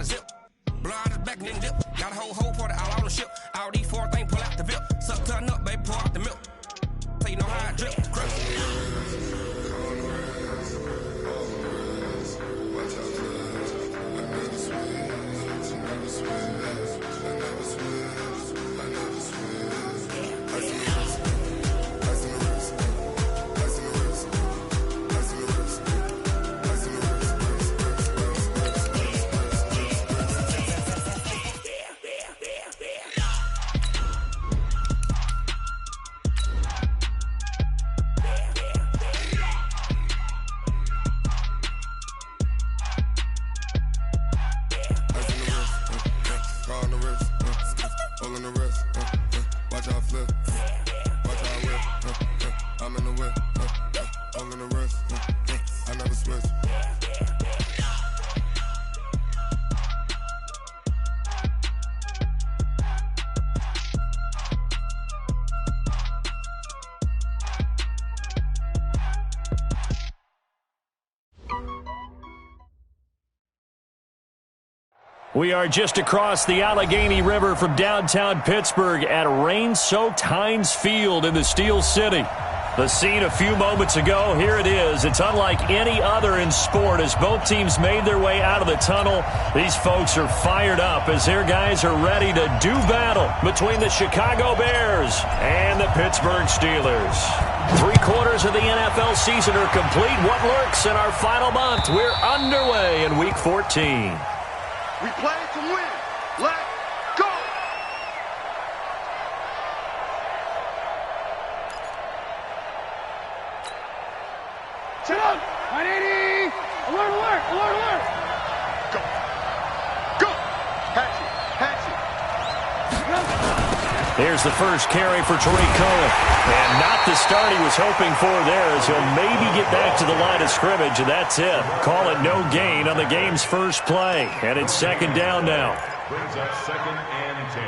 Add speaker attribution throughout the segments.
Speaker 1: Zip, blood is back and then dip. Got a whole party all on the ship. All these four things pull out the VIP. Suck, turn up, baby, pour out the milk. So you know how I drip.
Speaker 2: We are just across the Allegheny River from downtown Pittsburgh at rain-soaked Heinz Field in the Steel City. The scene a few moments ago, here it is. It's unlike any other in sport as both teams made their way out of the tunnel. These folks are fired up as their guys are ready to do battle between the Chicago Bears and the Pittsburgh Steelers. 3/4 of the NFL season are complete. What lurks in our final month? We're underway in Week 14.
Speaker 3: We play to win. Let's go! Set up! 180! Alert, alert, alert, alert! Go! Go! Hatch it! Hatch it!
Speaker 2: Here's the first carry for Tariq Cohen. And not the start he was hoping for there as he'll maybe get back to the line of scrimmage, and that's it. Call it no gain on the game's first play. And it's second down now.
Speaker 4: Brings up 2nd and 10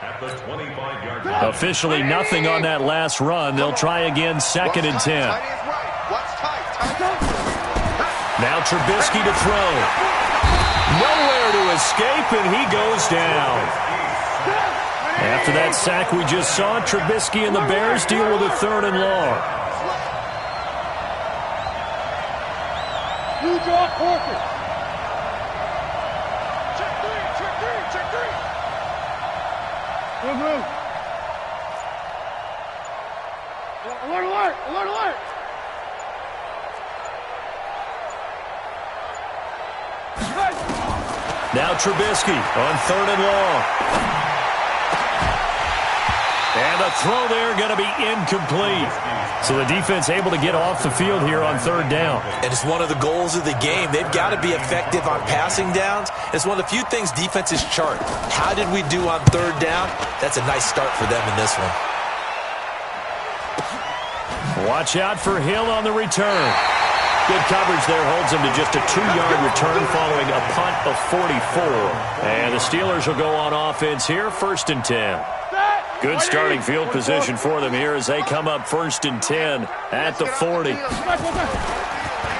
Speaker 4: at the 25-yard line.
Speaker 2: Officially nothing on that last run. They'll try again 2nd and 10. Now Trubisky to throw. Nowhere to escape, and he goes down. After that sack we just saw, Trubisky and the Bears deal with a 3rd and long.
Speaker 3: You draw corporate. Check three, check three, check three. Move, move. Alert, alert, alert, alert.
Speaker 2: Now Trubisky on 3rd and long. And the throw there going to be incomplete. So the defense able to get off the field here on 3rd down.
Speaker 5: And it's one of the goals of the game. They've got to be effective on passing downs. It's one of the few things defenses chart. How did we do on 3rd down? That's a nice start for them in this one.
Speaker 2: Watch out for Hill on the return. Good coverage there holds him to just a 2-yard return following a punt of 44. And the Steelers will go on offense here, 1st and 10. Good starting field position for them here as they come up 1st and 10 at the 40.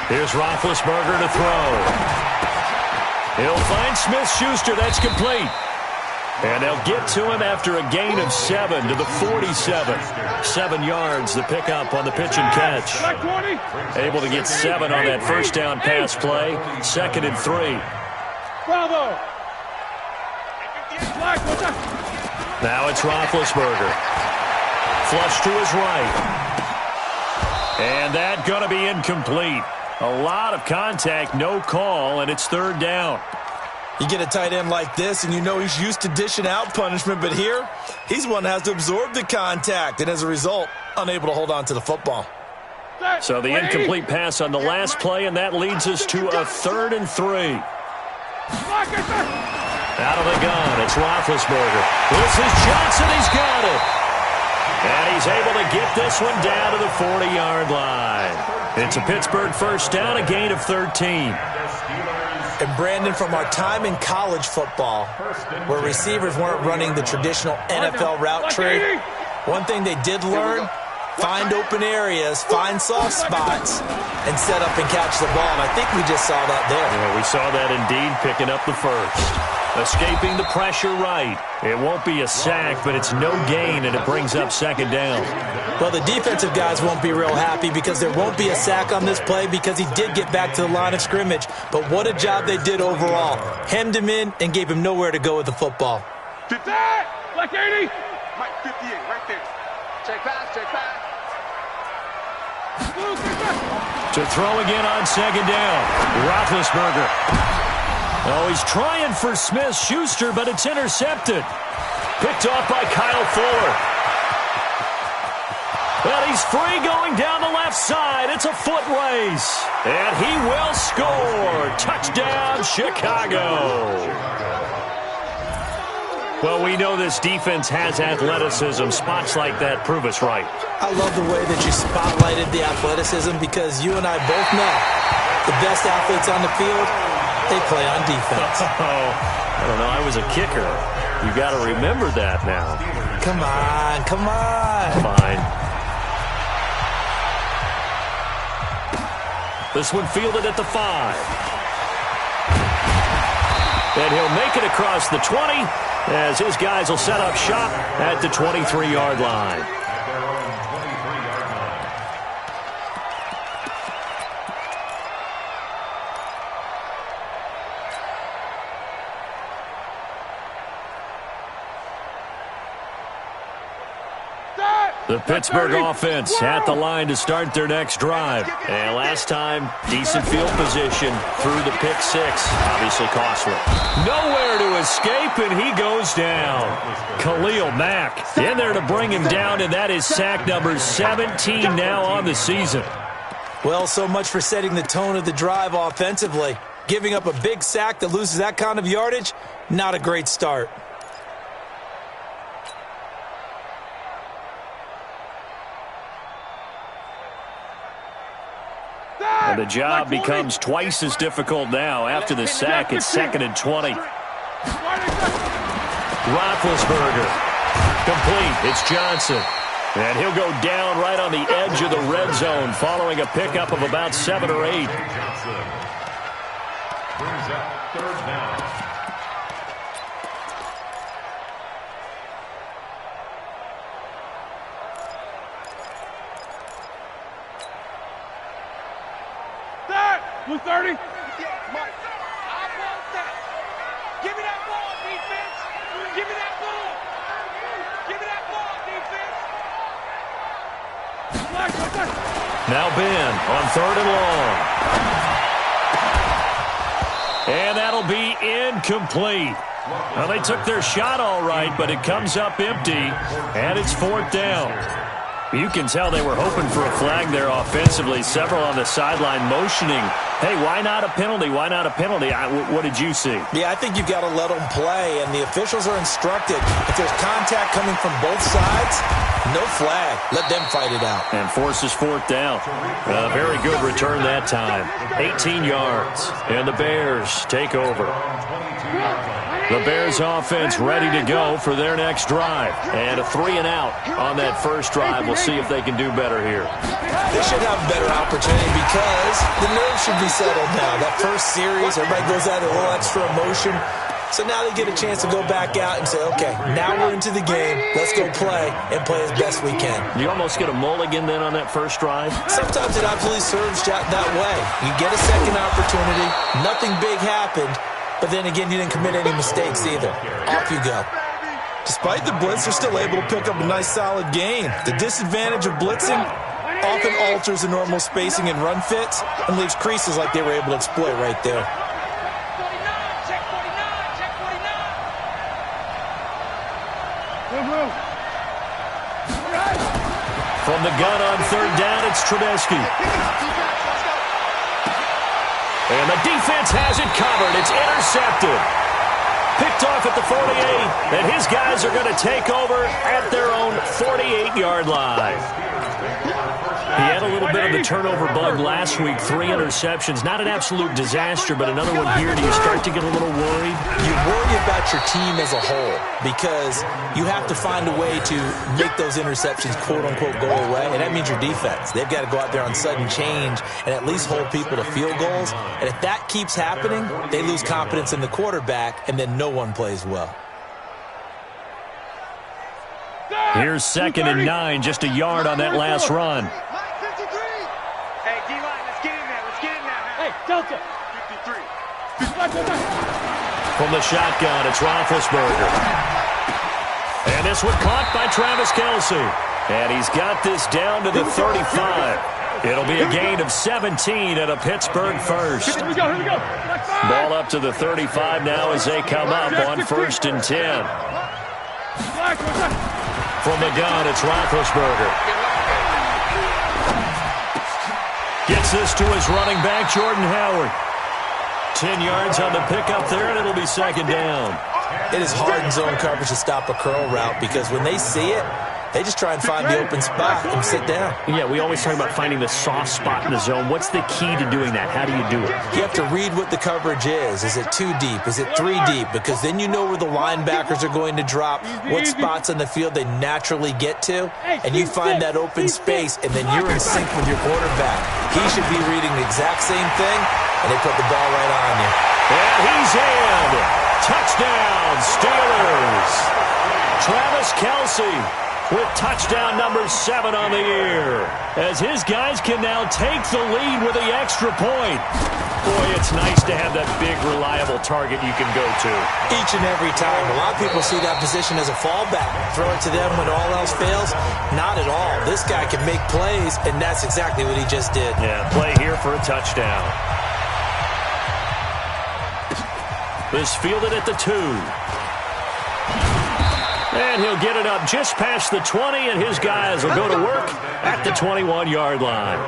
Speaker 2: Here's Roethlisberger to throw. He'll find Smith-Schuster. That's complete. And they'll get to him after a gain of 7 to the 47. 7 yards, the pickup on the pitch and catch. Able to get 7 on that first down pass play. 2nd and 3.
Speaker 3: Bravo!
Speaker 2: Now it's Roethlisberger. Flush to his right. And that going to be incomplete. A lot of contact, no call, and it's 3rd down.
Speaker 5: You get a tight end like this, and you know he's used to dishing out punishment, but here, he's one that has to absorb the contact, and as a result, unable to hold on to the football.
Speaker 2: So the incomplete pass on the last play, and that leads us to a 3rd and 3. Out of the gun, it's Roethlisberger. This is Johnson, he's got it. And he's able to get this one down to the 40-yard line. It's a Pittsburgh first down, a gain of 13.
Speaker 5: And Brandon, from our time in college football, where receivers weren't running the traditional NFL route tree, one thing they did learn, find open areas, find soft spots, and set up and catch the ball. And I think we just saw that there.
Speaker 2: Yeah, we saw that indeed, picking up the first. Escaping the pressure right. It won't be a sack, but it's no gain, and it brings up second down.
Speaker 5: Well, the defensive guys won't be real happy because there won't be a sack on this play because he did get back to the line of scrimmage. But what a job they did overall. Hemmed him in and gave him nowhere to go with the football.
Speaker 3: 50. Like 80. Mike, 58, right there. Check pass, check pass.
Speaker 2: To throw again on second down. Roethlisberger. Oh, he's trying for Smith-Schuster, but it's intercepted. Picked off by Kyle Fuller. And he's free going down the left side. It's a foot race. And he will score. Touchdown, Chicago. Well, we know this defense has athleticism. Spots like that prove us right.
Speaker 5: I love the way that you spotlighted the athleticism because you and I both know the best athletes on the field, they play on defense.
Speaker 2: I don't know. I was a kicker. You got to remember that now.
Speaker 5: Come on, come on.
Speaker 2: Fine. This one fielded at the 5. And he'll make it across the 20 as his guys will set up shop at the 23-yard line. The Pittsburgh offense at the line to start their next drive. And last time, decent field position through the pick 6. Obviously costly. Nowhere to escape, and he goes down. Khalil Mack in there to bring him down, and that is sack number 17 now on the season.
Speaker 5: Well, so much for setting the tone of the drive offensively. Giving up a big sack that loses that kind of yardage, not a great start.
Speaker 2: And the job becomes twice as difficult now. After the sack, it's 2nd and 20. Roethlisberger. Complete. It's Johnson. And he'll go down right on the edge of the red zone following a pickup of about 7 or 8.
Speaker 4: Johnson brings up 3rd down.
Speaker 3: Blue 30. Mike, I want that. Give me that ball, defense. Give me that ball. Give me that ball, defense.
Speaker 2: Now Ben on 3rd and long. And that'll be incomplete. Well, they took their shot all right, but it comes up empty, and it's 4th down. You can tell they were hoping for a flag there offensively. Several on the sideline motioning, hey, why not a penalty? Why not a penalty? What did you see?
Speaker 5: Yeah, I think you've got to let them play, and the officials are instructed. If there's contact coming from both sides, no flag. Let them fight it out.
Speaker 2: And forces 4th down. A very good return that time. 18 yards, and the Bears take over. The Bears offense ready to go for their next drive. And a 3-and-out on that first drive. We'll see if they can do better here.
Speaker 5: They should have a better opportunity because the nerves should be settled now. That first series, everybody goes out a little extra emotion. So now they get a chance to go back out and say, okay, now we're into the game. Let's go play and play as best we can.
Speaker 2: You almost get a mulligan then on that first drive?
Speaker 5: Sometimes it absolutely serves that way. You get a second opportunity. Nothing big happened. But then again, you didn't commit any mistakes either. Off you go. Despite the blitz, they're still able to pick up a nice solid gain. The disadvantage of blitzing often alters the normal spacing and run fits and leaves creases like they were able to exploit right there.
Speaker 2: From the gun on 3rd down, it's Trubisky. And the defense has it covered. It's intercepted. Picked off at the 48, and his guys are going to take over at their own 48-yard line. He had a little bit of the turnover bug last week, 3 interceptions. Not an absolute disaster, but another one here. Do you start to get a little worried?
Speaker 5: You worry about about your team as a whole, because you have to find a way to make those interceptions quote-unquote go away, and that means your defense. They've got to go out there on sudden change and at least hold people to field goals, and if that keeps happening, they lose confidence in the quarterback, and then no one plays well.
Speaker 2: Here's 2nd and 9, just a yard on that last run.
Speaker 3: Hey, D-line, let's get in there. Let's get in there. Hey, Delta. 53.
Speaker 2: From the shotgun, it's Roethlisberger. And this one caught by Travis Kelce. And he's got this down to the 35. It'll be a gain of 17 at a Pittsburgh first.
Speaker 3: Here we go.
Speaker 2: Ball up to the 35 now as they come up on 1st and 10. From the gun, it's Roethlisberger. Gets this to his running back, Jordan Howard. 10 yards on the pickup there, and it'll be 2nd down.
Speaker 5: It is hard in zone coverage to stop a curl route because when they see it, they just try and find the open spot and sit down.
Speaker 2: Yeah, we always talk about finding the soft spot in the zone. What's the key to doing that? How do you do it?
Speaker 5: You have to read what the coverage is. Is it 2 deep? Is it 3 deep? Because then you know where the linebackers are going to drop, what spots on the field they naturally get to, and you find that open space, and then you're in sync with your quarterback. He should be reading the exact same thing, and they put the ball right on you.
Speaker 2: And he's in. Touchdown, Steelers. Travis Kelce with touchdown number 7 on the year, as his guys can now take the lead with the extra point. Boy, it's nice to have that big, reliable target you can go to.
Speaker 5: Each and every time. A lot of people see that position as a fallback. Throw it to them when all else fails. Not at all. This guy can make plays, and that's exactly what he just did.
Speaker 2: Yeah, play here for a touchdown. This fielded at the 2. And he'll get it up just past the 20, and his guys will go to work at the 21-yard line.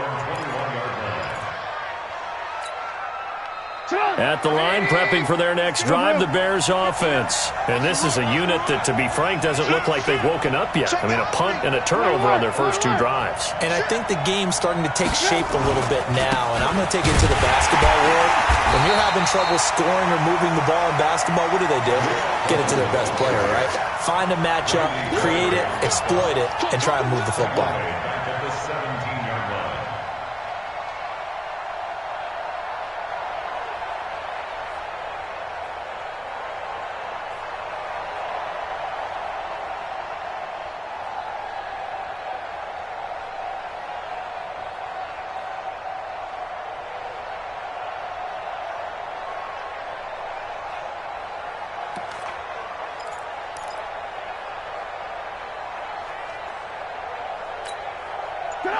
Speaker 2: At the line, prepping for their next drive, the Bears offense. And this is a unit that, to be frank, doesn't look like they've woken up yet. I mean, a punt and a turnover on their first 2 drives.
Speaker 5: And I think the game's starting to take shape a little bit now, and I'm going to take it to the basketball world. When you're having trouble scoring or moving the ball in basketball, what do? Get it to their best player, right? Find a matchup, create it, exploit it, and try and move the football.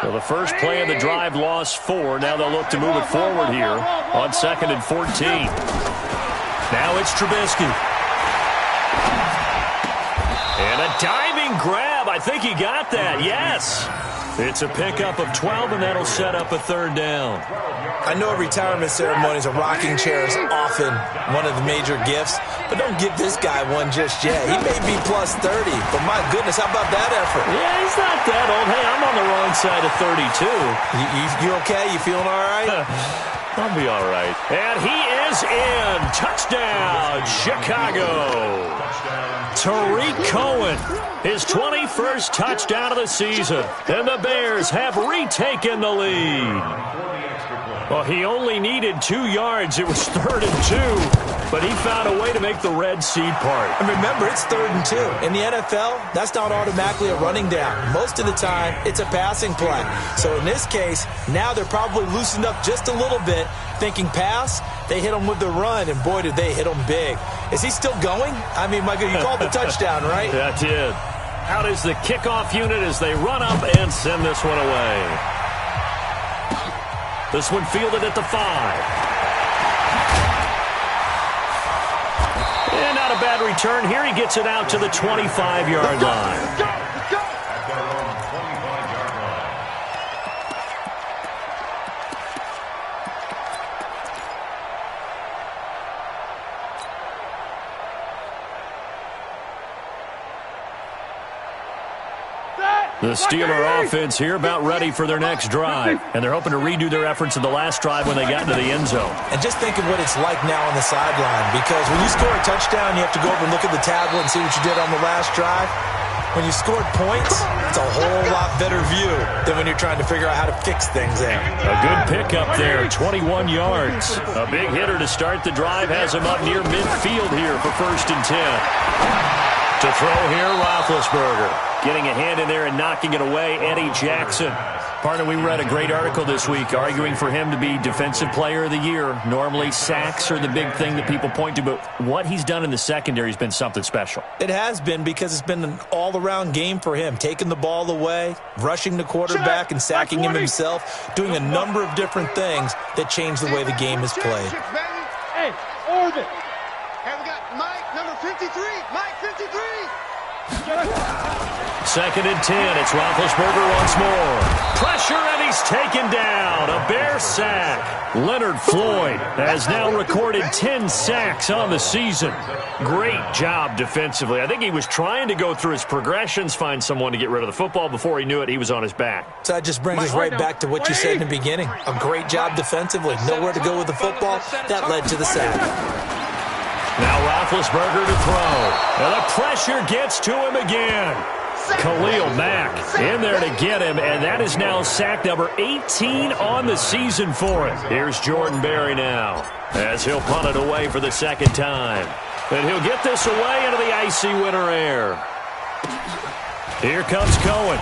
Speaker 2: So the first play of the drive lost 4. Now they'll look to move it forward here on 2nd and 14. Now it's Trubisky. And a diving grab. I think he got that. Yes. It's a pickup of 12, and that'll set up a 3rd down.
Speaker 5: I know retirement ceremonies, a rocking chair is often one of the major gifts, but don't give this guy one just yet. He may be plus 30, but my goodness, how about that effort?
Speaker 2: Yeah, he's not that old. Hey, I'm on the wrong side of 32.
Speaker 5: You okay? You feeling all right?
Speaker 2: I'll be all right. And he is in. Touchdown, Chicago. Tariq Cohen, his 21st touchdown of the season. And the Bears have retaken the lead. Well, he only needed 2 yards. It was 3rd and 2. But he found a way to make the red seed part.
Speaker 5: And remember, it's 3rd and 2. In the NFL, that's not automatically a running down. Most of the time, it's a passing play. So in this case, now they're probably loosened up just a little bit, thinking pass. They hit him with the run, and boy, did they hit him big. Is he still going? I mean, my God, you called the touchdown, right?
Speaker 2: That did. Out is the kickoff unit as they run up and send this one away. This one fielded at the 5. And not a bad return here. He gets it out to the 25-yard line. The Steeler offense here about ready for their next drive. And they're hoping to redo their efforts in the last drive when they got into the end zone.
Speaker 5: And just think of what it's like now on the sideline. Because when you score a touchdown, you have to go over and look at the tablet and see what you did on the last drive. When you scored points, it's a whole lot better view than when you're trying to figure out how to fix things in.
Speaker 2: A good pickup there, 21 yards. A big hitter to start the drive has him up near midfield here for 1st and 10. To throw here, Roethlisberger. Getting a hand in there and knocking it away, Eddie Jackson. Partner, we read a great article this week arguing for him to be Defensive Player of the Year. Normally, sacks are the big thing that people point to, but what he's done in the secondary has been something special.
Speaker 5: It has been, because it's been an all-around game for him. Taking the ball away, rushing the quarterback, and sacking him himself, doing a number of different things that change the way the game is played.
Speaker 3: Hey, Orbit.
Speaker 6: Hey, we got Mike, number 53. Mike, 53.
Speaker 2: 2nd and 10. It's Roethlisberger once more. Pressure, and he's taken down. A Bear sack. Leonard Floyd has now recorded 10 sacks on the season. Great job defensively. I think he was trying to go through his progressions, find someone to get rid of the football. Before he knew it, he was on his back.
Speaker 5: So that just brings us right back to what you said in the beginning. A great job defensively. Nowhere to go with the football. That led to the sack.
Speaker 2: Now Roethlisberger to throw. And the pressure gets to him again. Khalil Mack in there to get him, and that is now sack number 18 on the season for him. Here's Jordan Berry now as he'll punt it away for the 2nd time. And he'll get this away into the icy winter air. Here comes Cohen.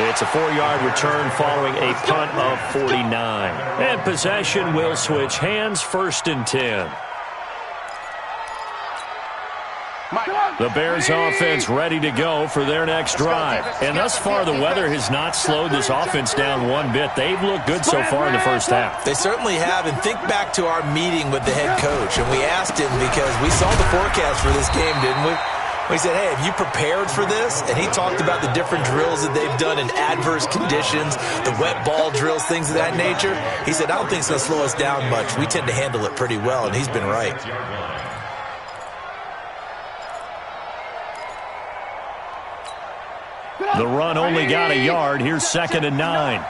Speaker 2: It's a 4-yard return following a punt of 49. And possession will switch hands, 1st and 10. The Bears offense ready to go for their next drive. And thus far, the weather has not slowed this offense down one bit. They've looked good so far in the first half.
Speaker 5: They certainly have. And think back to our meeting with the head coach. And we asked him, because we saw the forecast for this game, didn't we? We said, hey, have you prepared for this? And he talked about the different drills that they've done in adverse conditions, the wet ball drills, things of that nature. He said, I don't think it's going to slow us down much. We tend to handle it pretty well, and he's been right.
Speaker 2: The run only got a yard. Here's 2nd and 9.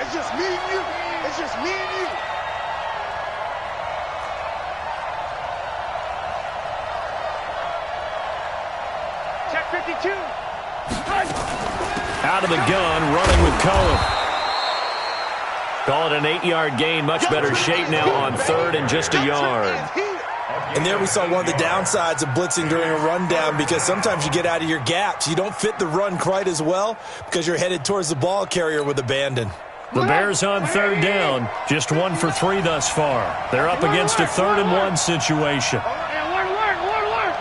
Speaker 6: It's just me and you. It's just me and you.
Speaker 3: Check 52.
Speaker 2: Out of the gun, running with Cohen. Call it an 8-yard gain. Much better shape now on 3rd and just a yard.
Speaker 5: And there we saw one of the downsides of blitzing during a rundown, because sometimes you get out of your gaps. You don't fit the run quite as well because you're headed towards the ball carrier with abandon.
Speaker 2: The Bears on 3rd down, just 1 for 3 thus far. They're up against a 3rd and 1 situation.
Speaker 3: Alert.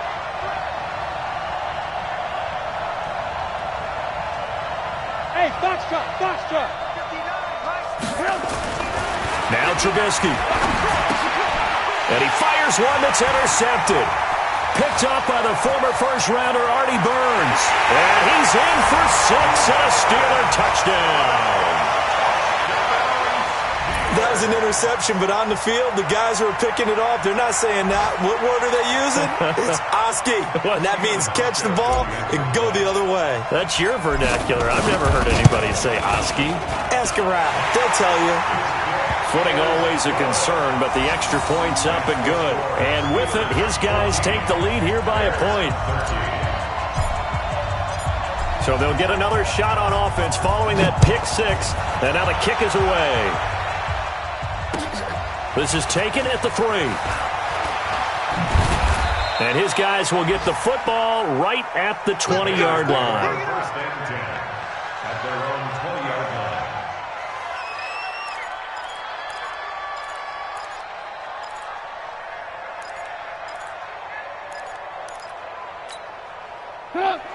Speaker 3: Hey, Foxtrot.
Speaker 2: Now Trubisky. And he fires one that's intercepted. Picked up by the former first-rounder Artie Burns. And he's in for 6 and a Steeler touchdown.
Speaker 5: That was an interception, but on the field, the guys who are picking it off, they're not saying that. What word are they using? It's Oski. And that means catch the ball and go the other way.
Speaker 2: That's your vernacular. I've never heard anybody say Oski.
Speaker 5: Ask around. They'll tell you.
Speaker 2: Footing always a concern, but the extra point's up and good. And with it, his guys take the lead here by a point. So they'll get another shot on offense following that pick 6. And now the kick is away. This is taken at the 3. And his guys will get the football right at the 20-yard line.
Speaker 4: First and 10 at their own 20-yard line.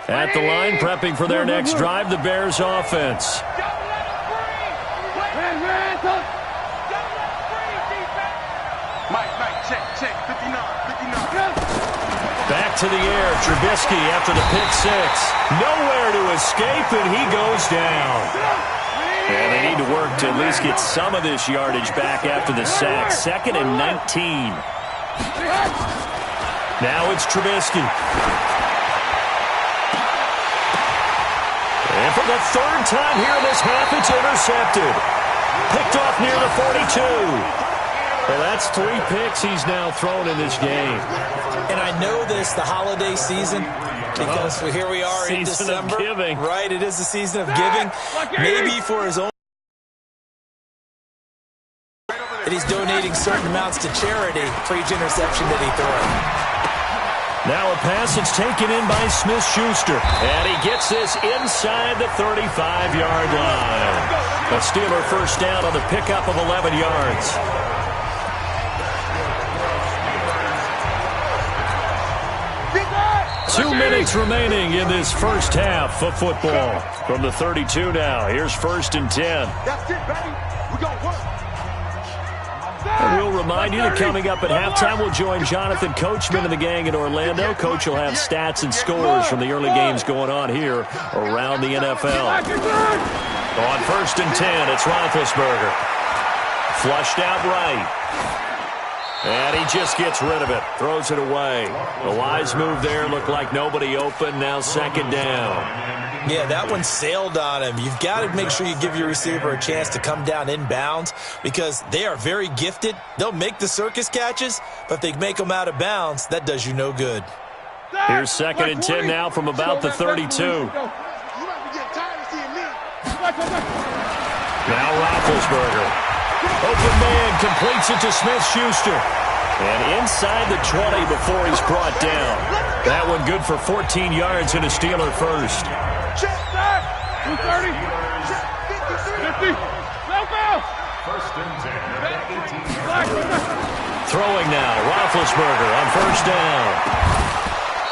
Speaker 2: At the line, prepping for their next drive, the Bears offense.
Speaker 6: Mike, check. 59.
Speaker 2: Back to the air, Trubisky after the pick 6. Nowhere to escape, and he goes down. And they need to work to at least get some of this yardage back after the sack. 2nd and 19. Now it's Trubisky. the third time here in this half, it's intercepted. Picked off near the 42. Well, that's 3 picks he's now thrown in this game.
Speaker 5: And I know this, the holiday season, because here we are in December.
Speaker 2: Season of giving.
Speaker 5: Right, it is the season of giving. Maybe for his own. And he's donating certain amounts to charity for each interception that he throws.
Speaker 2: Now a pass that's taken in by Smith-Schuster. And he gets this inside the 35-yard line. A Steeler first down on the pickup of 11 yards. Two minutes remaining in this first half of football. From the 32 now, here's 1st and 10.
Speaker 3: That's it, baby. We're going to work.
Speaker 2: And we'll remind you that coming up at halftime, we'll join Jonathan Coachman and the gang in Orlando. Coach will have stats and scores from the early games going on here around the NFL. On 1st and 10, it's Roethlisberger. Flushed out right. And he just gets rid of it. Throws it away. A wise move there. Looked like nobody open. Now 2nd down.
Speaker 5: Yeah, that one sailed on him. You've got to make sure you give your receiver a chance to come down inbounds because they are very gifted. They'll make the circus catches, but if they make them out of bounds, that does you no good.
Speaker 2: Here's 2nd and 10 now from about the 32. Now Roethlisberger. Open man completes it to Smith-Schuster. And inside the 20 before he's brought down. That one good for 14 yards and a Steeler first.
Speaker 3: Check that. 230. 50. Help out.
Speaker 4: 1st and 10.
Speaker 2: Throwing now. Roethlisberger on 1st down.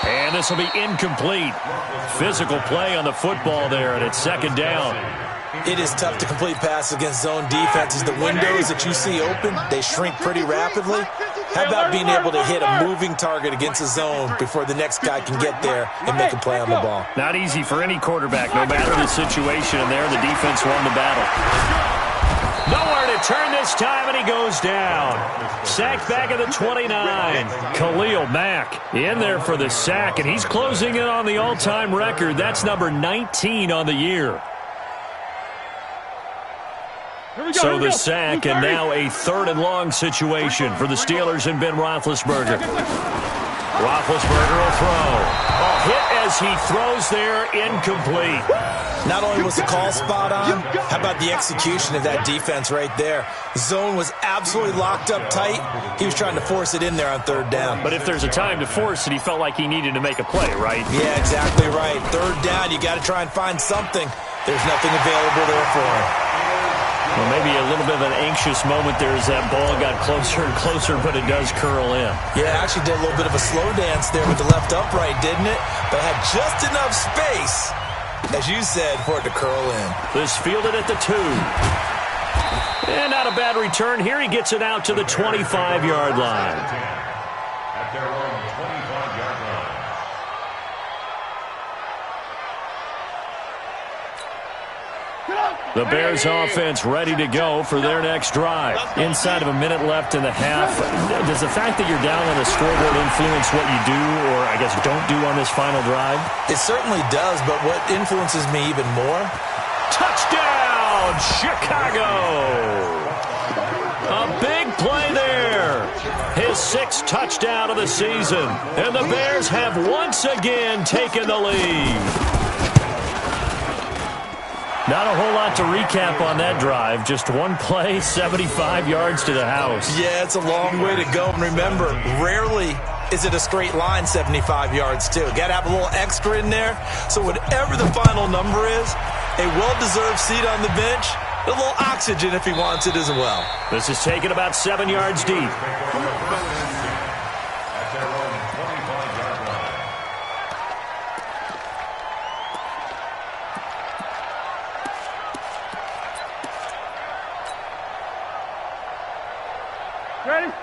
Speaker 2: And this will be incomplete. Physical play on the football there, and it's 2nd down.
Speaker 5: It is tough to complete passes against zone defenses. The windows that you see open, they shrink pretty rapidly. How about being able to hit a moving target against a zone before the next guy can get there and make a play on the ball?
Speaker 2: Not easy for any quarterback, no matter the situation. And there, the defense won the battle. Nowhere to turn this time, and he goes down. Sacked back at the 29. Khalil Mack in there for the sack, and he's closing in on the all-time record. That's number 19 on the year. So the sack, and now a 3rd and long situation for the Steelers and Ben Roethlisberger. Roethlisberger will throw. A hit as he throws there, incomplete.
Speaker 5: Not only was the call spot on, how about the execution of that defense right there? Zone was absolutely locked up tight. He was trying to force it in there on 3rd down.
Speaker 2: But if there's a time to force it, he felt like he needed to make a play, right?
Speaker 5: Yeah, exactly right. 3rd down, you got to try and find something. There's nothing available there for him.
Speaker 2: Well, maybe a little bit of an anxious moment there as that ball got closer and closer, but it does curl in.
Speaker 5: Yeah, actually did a little bit of a slow dance there with the left upright, didn't it? But had just enough space, as you said, for it to curl in.
Speaker 2: This fielded at the 2. And not a bad return. Here he gets it out to the 25-yard line.
Speaker 4: At their own 25-yard line.
Speaker 2: The Bears offense ready to go for their next drive. Inside of a minute left in the half. Does the fact that you're down on the scoreboard influence what you do, or I guess don't do on this final drive?
Speaker 5: It certainly does, but what influences me even more?
Speaker 2: Touchdown, Chicago! A big play there. His 6th touchdown of the season. And the Bears have once again taken the lead. Not a whole lot to recap on that drive. Just one play, 75 yards to the house.
Speaker 5: Yeah, it's a long way to go. And remember, rarely is it a straight line 75 yards, too. Got to have a little extra in there. So whatever the final number is, a well-deserved seat on the bench, a little oxygen if he wants it as well.
Speaker 2: This is taken about 7 yards deep.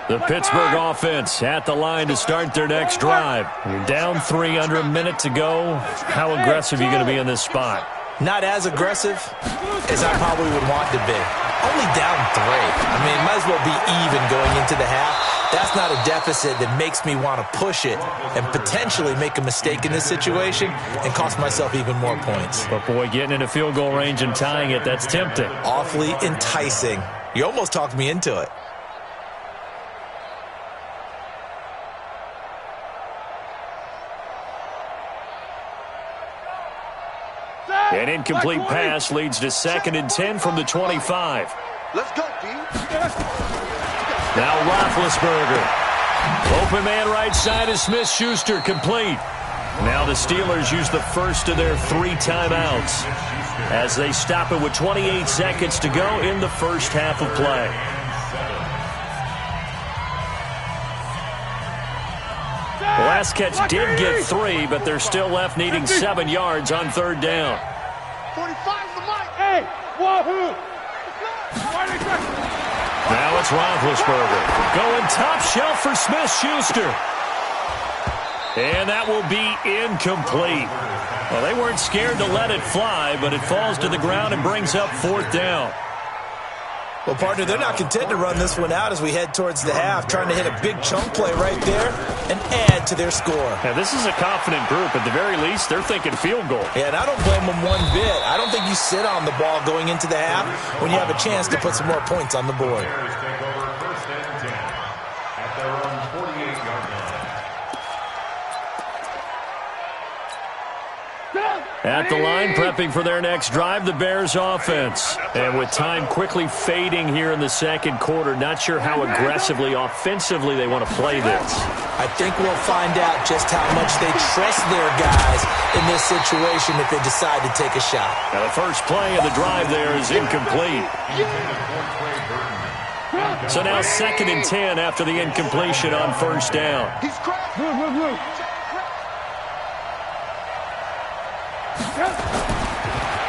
Speaker 2: The Pittsburgh offense at the line to start their next drive. You're down 3 under a minute to go. How aggressive are you going to be in this spot?
Speaker 5: Not as aggressive as I probably would want to be. Only down 3. I mean, might as well be even going into the half. That's not a deficit that makes me want to push it and potentially make a mistake in this situation and cost myself even more points.
Speaker 2: But, boy, getting into field goal range and tying it, that's tempting.
Speaker 5: Awfully enticing. You almost talked me into it.
Speaker 2: An incomplete pass leads to 2nd and 10 from the 25.
Speaker 6: Let's go, B.
Speaker 2: Now Roethlisberger. Open man right side is Smith-Schuster, complete. Now the Steelers use the first of their 3 timeouts as they stop it with 28 seconds to go in the first half of play. The last catch did get 3, but they're still left needing 7 yards on 3rd down.
Speaker 6: 45's the mic.
Speaker 3: Hey, wahoo!
Speaker 2: Now it's Roethlisberger going top shelf for Smith-Schuster. And that will be incomplete. Well, they weren't scared to let it fly, but it falls to the ground and brings up 4th down.
Speaker 5: Well, partner, they're not content to run this one out as we head towards the half, trying to hit a big chunk play right there and add to their score.
Speaker 2: Yeah, this is a confident group. At the very least, they're thinking field goal.
Speaker 5: Yeah, and I don't blame them one bit. I don't think you sit on the ball going into the half when you have a chance to put some more points on the board.
Speaker 4: Take over 1st and 10 at their own 48-yard line.
Speaker 2: At the line, prepping for their next drive, the Bears offense. And with time quickly fading here in the 2nd quarter, not sure how aggressively, offensively they want to play this.
Speaker 5: I think we'll find out just how much they trust their guys in this situation if they decide to take a shot.
Speaker 2: Now the first play of the drive there is incomplete. So now 2nd and 10 after the incompletion on 1st down.
Speaker 6: He's cracked.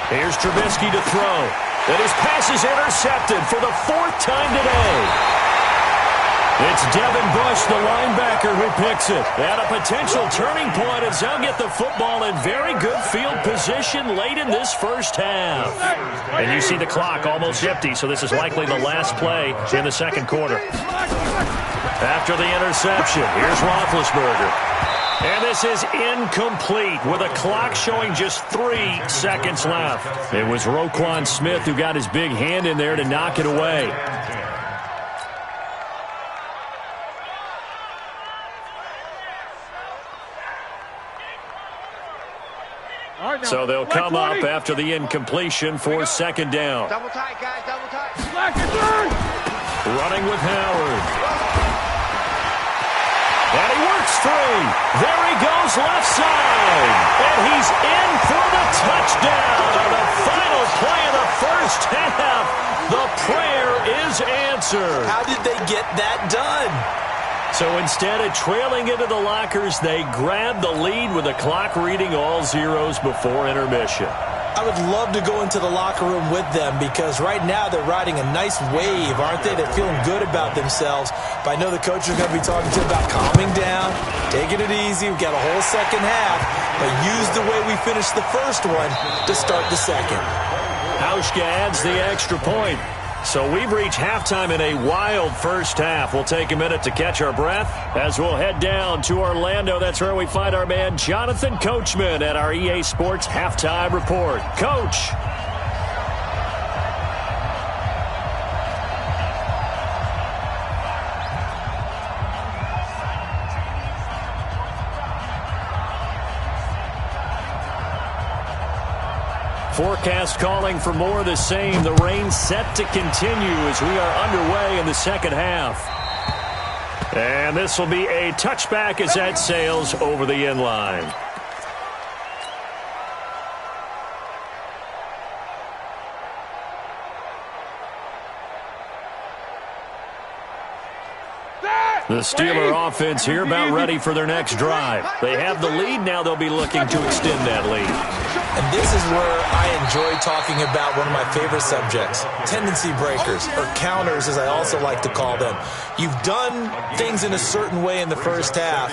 Speaker 2: Here's Trubisky to throw. And his pass is intercepted for the 4th time today. It's Devin Bush, the linebacker, who picks it. At a potential turning point as they'll get the football in very good field position late in this first half. And you see the clock almost empty, so this is likely the last play in the 2nd quarter. After the interception, here's Roethlisberger. And this is incomplete with a clock showing just 3 seconds left. It was Roquan Smith who got his big hand in there to knock it away. So they'll come up after the incompletion for 2nd down.
Speaker 6: Double tight, guys, double tight.
Speaker 2: Running with Howard. And he works free. There he goes left side. And he's in for the touchdown. The final play of the first half. The prayer is answered.
Speaker 5: How did they get that done?
Speaker 2: So instead of trailing into the lockers, they grabbed the lead with the clock reading all zeros before intermission.
Speaker 5: I would love to go into the locker room with them because right now they're riding a nice wave, aren't they? They're feeling good about themselves. But I know the coach is going to be talking to them about calming down, taking it easy. We've got a whole 2nd half, but use the way we finished the first one to start the 2nd.
Speaker 2: Hauschka adds the extra point. So we've reached halftime in a wild first half. We'll take a minute to catch our breath as we'll head down to Orlando. That's where we find our man Jonathan Coachman at our EA Sports Halftime Report. Coach. Forecast calling for more of the same. The rain set to continue as we are underway in the 2nd half. And this will be a touchback as that sails over the end line. The Steeler offense here about ready for their next drive. They have the lead. Now they'll be looking to extend that lead.
Speaker 5: And this is where I enjoy talking about one of my favorite subjects, tendency breakers, or counters as I also like to call them. You've done things in a certain way in the first half,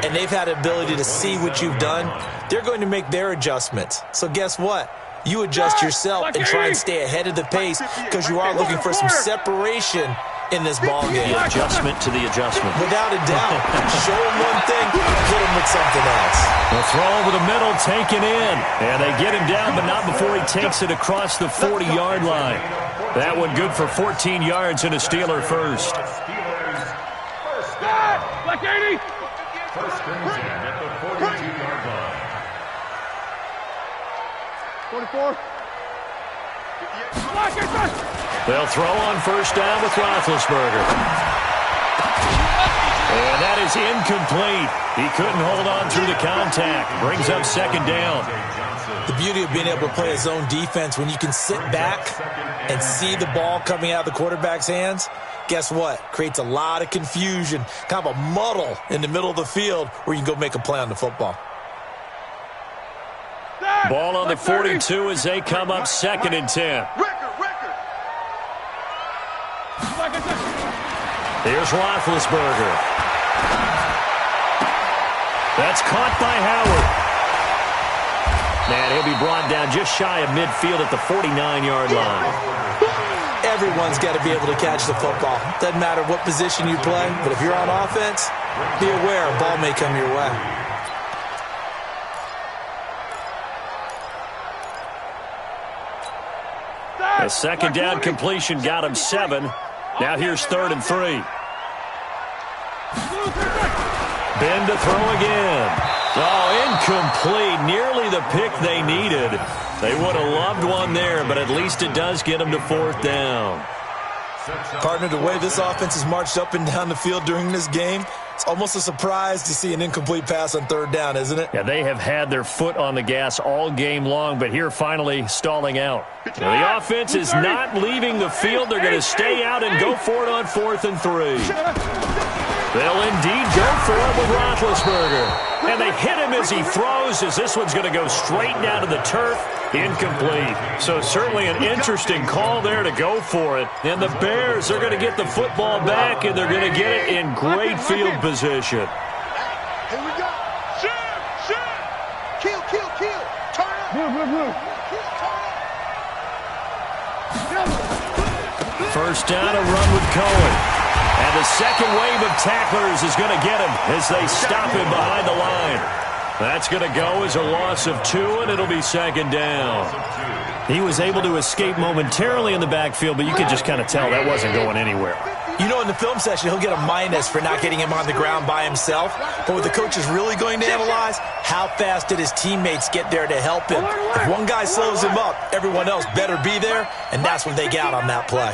Speaker 5: and they've had the ability to see what you've done. They're going to make their adjustments. So guess what? you adjust yourself and try and stay ahead of the pace because you are looking for some separation in this ball game.
Speaker 2: The adjustment to the adjustment.
Speaker 5: Without a doubt. Show him one thing, hit him with something else.
Speaker 2: The throw over the middle, taken in. And they get him down, but not before he takes it across the 40-yard line. That one good for 14 yards and a Steeler first.
Speaker 3: Black 80.
Speaker 4: First and 10 at the 42-yard line.
Speaker 6: 44.
Speaker 3: Black 80.
Speaker 2: They'll throw on first down with Roethlisberger. And that is incomplete. He couldn't hold on through the contact. Brings up second down.
Speaker 5: The beauty of being able to play a zone defense when you can sit back and see the ball coming out of the quarterback's hands, guess what? Creates a lot of confusion, kind of a muddle in the middle of the field where you can go make a play on the football.
Speaker 2: Ball on the 42 as they come up second and 10. Here's Roethlisberger. That's caught by Howard. Man, he'll be brought down just shy of midfield at the 49-yard line.
Speaker 5: Everyone's got to be able to catch the football. Doesn't matter what position you play, but if you're on offense, be aware a ball may come your way.
Speaker 2: A second down completion got him 7. Now here's 3rd and 3. Ben to throw again. Oh, incomplete. Nearly the pick they needed. They would have loved one there, but at least it does get them to 4th down.
Speaker 5: Partner, the way this offense has marched up and down the field during this game, it's almost a surprise to see an incomplete pass on 3rd down, isn't it?
Speaker 2: Yeah, they have had their foot on the gas all game long, but here finally stalling out. Now, the offense is not leaving the field. They're going to stay out and go for it on 4th and 3. They'll indeed go for it with Roethlisberger. And they hit him as he throws, as this one's going to go straight down to the turf. Incomplete. So certainly an interesting call there to go for it. And the Bears are going to get the football back, and they're going to get it in great field position.
Speaker 6: Here we go. Shoot. Kill. Turn up.
Speaker 3: Move.
Speaker 2: First down, a run with Cohen. And the second wave of tacklers is going to get him as they stop him behind the line. That's going to go as a loss of 2, and it'll be second down. He was able to escape momentarily in the backfield, but you could just kind of tell that wasn't going anywhere.
Speaker 5: You know, in the film session, he'll get a minus for not getting him on the ground by himself. But what the coach is really going to analyze, how fast did his teammates get there to help him? If one guy slows him up, everyone else better be there, and that's when they got on that play.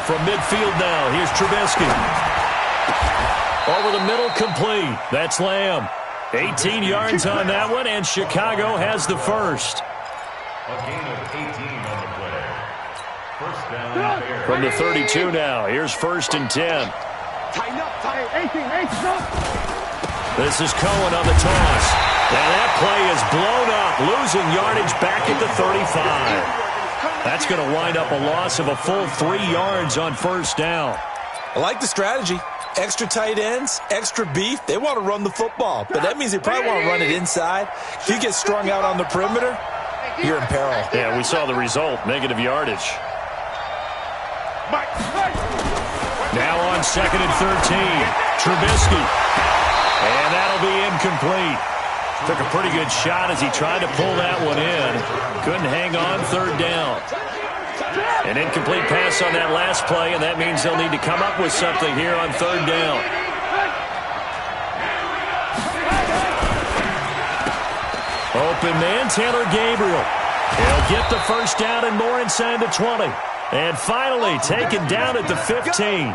Speaker 2: From midfield now, here's Trubisky. Over the middle, complete. That's Lamb. 18 yards on that one, and Chicago has the first.
Speaker 4: A gain of 18 on the play. First down.
Speaker 2: From the 32 now, here's 1st and 10.
Speaker 6: Tighten up.
Speaker 3: 18.
Speaker 2: This is Cohen on the toss. And that play is blown up, losing yardage back at the 35. That's going to wind up a loss of a full 3 yards on first down.
Speaker 5: I like the strategy. Extra tight ends, extra beef. They want to run the football, but that means they probably want to run it inside. If you get strung out on the perimeter, you're in peril.
Speaker 2: Yeah, we saw the result, negative yardage. Now on 2nd and 13, Trubisky. And that'll be incomplete. Took a pretty good shot as he tried to pull that one in. Couldn't hang on, 3rd down. An incomplete pass on that last play, and that means they'll need to come up with something here on 3rd down. Open man, Taylor Gabriel. He'll get the first down and more inside the 20. And finally taken down at the 15.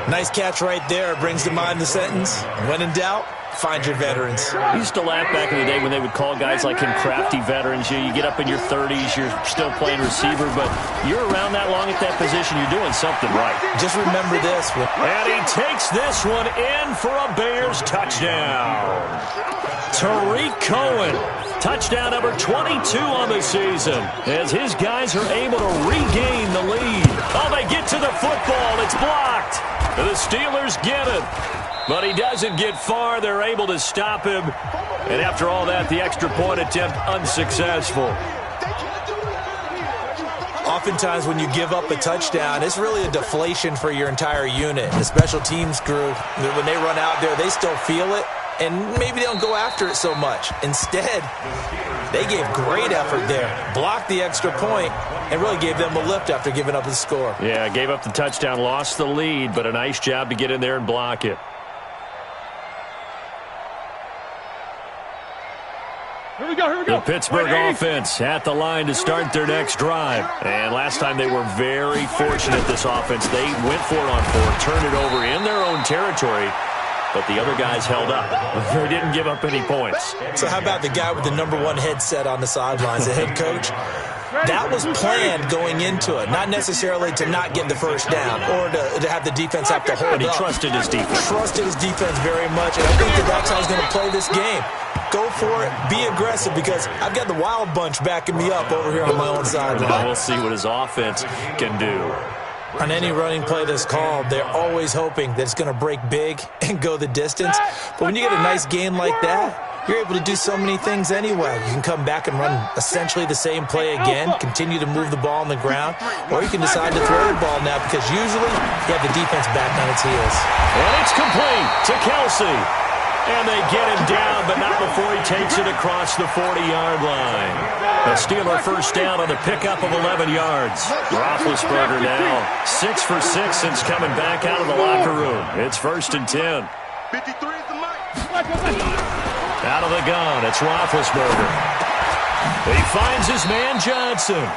Speaker 5: Nice catch right there. Brings to mind the sentence, when in doubt, find your veterans.
Speaker 2: I used to laugh back in the day when they would call guys like him crafty veterans. You get up in your 30s, you're still playing receiver, but you're around that long at that position, you're doing something right.
Speaker 5: Just remember this.
Speaker 2: And he takes this one in for a Bears touchdown. Tariq Cohen, touchdown number 22 on the season, as his guys are able to regain the lead. Oh, they get to the football. It's blocked. The Steelers get it. But he doesn't get far. They're able to stop him. And after all that, the extra point attempt unsuccessful.
Speaker 5: Oftentimes when you give up a touchdown, it's really a deflation for your entire unit. The special teams group, when they run out there, they still feel it, and maybe they don't go after it so much. Instead, they gave great effort there, blocked the extra point, and really gave them a lift after giving up the score.
Speaker 2: Yeah, gave up the touchdown, lost the lead, but a nice job to get in there and block it.
Speaker 3: Here we go.
Speaker 2: The Pittsburgh offense at the line to start their next drive. And last time they were very fortunate, this offense. They went for it on fourth, turned it over in their own territory, but the other guys held up. They didn't give up any points.
Speaker 5: So how about the guy with the #1 headset on the sidelines, the head coach? That was planned going into it, not necessarily to not get the first down or to have the defense have to hold up.
Speaker 2: But he trusted his defense.
Speaker 5: Trusted his defense very much, and I think that's how he's going to play this game. Go for it, be aggressive, because I've got the wild bunch backing me up over here on my own sideline.
Speaker 2: We'll see what his offense can do.
Speaker 5: On any running play that's called, they're always hoping that it's going to break big and go the distance. But when you get a nice gain like that, you're able to do so many things anyway. You can come back and run essentially the same play again, continue to move the ball on the ground, or you can decide to throw the ball now because usually you have the defense back on its heels.
Speaker 2: And it's complete to Kelsey. And they get him down, but not before he takes it across the 40-yard line. A Steeler first down on the pickup of 11 yards. Roethlisberger now 6 for 6 since coming back out of the locker room. It's 1st and 10.
Speaker 6: 53 is the mic.
Speaker 2: Out of the gun, it's Roethlisberger. He finds his man Johnson.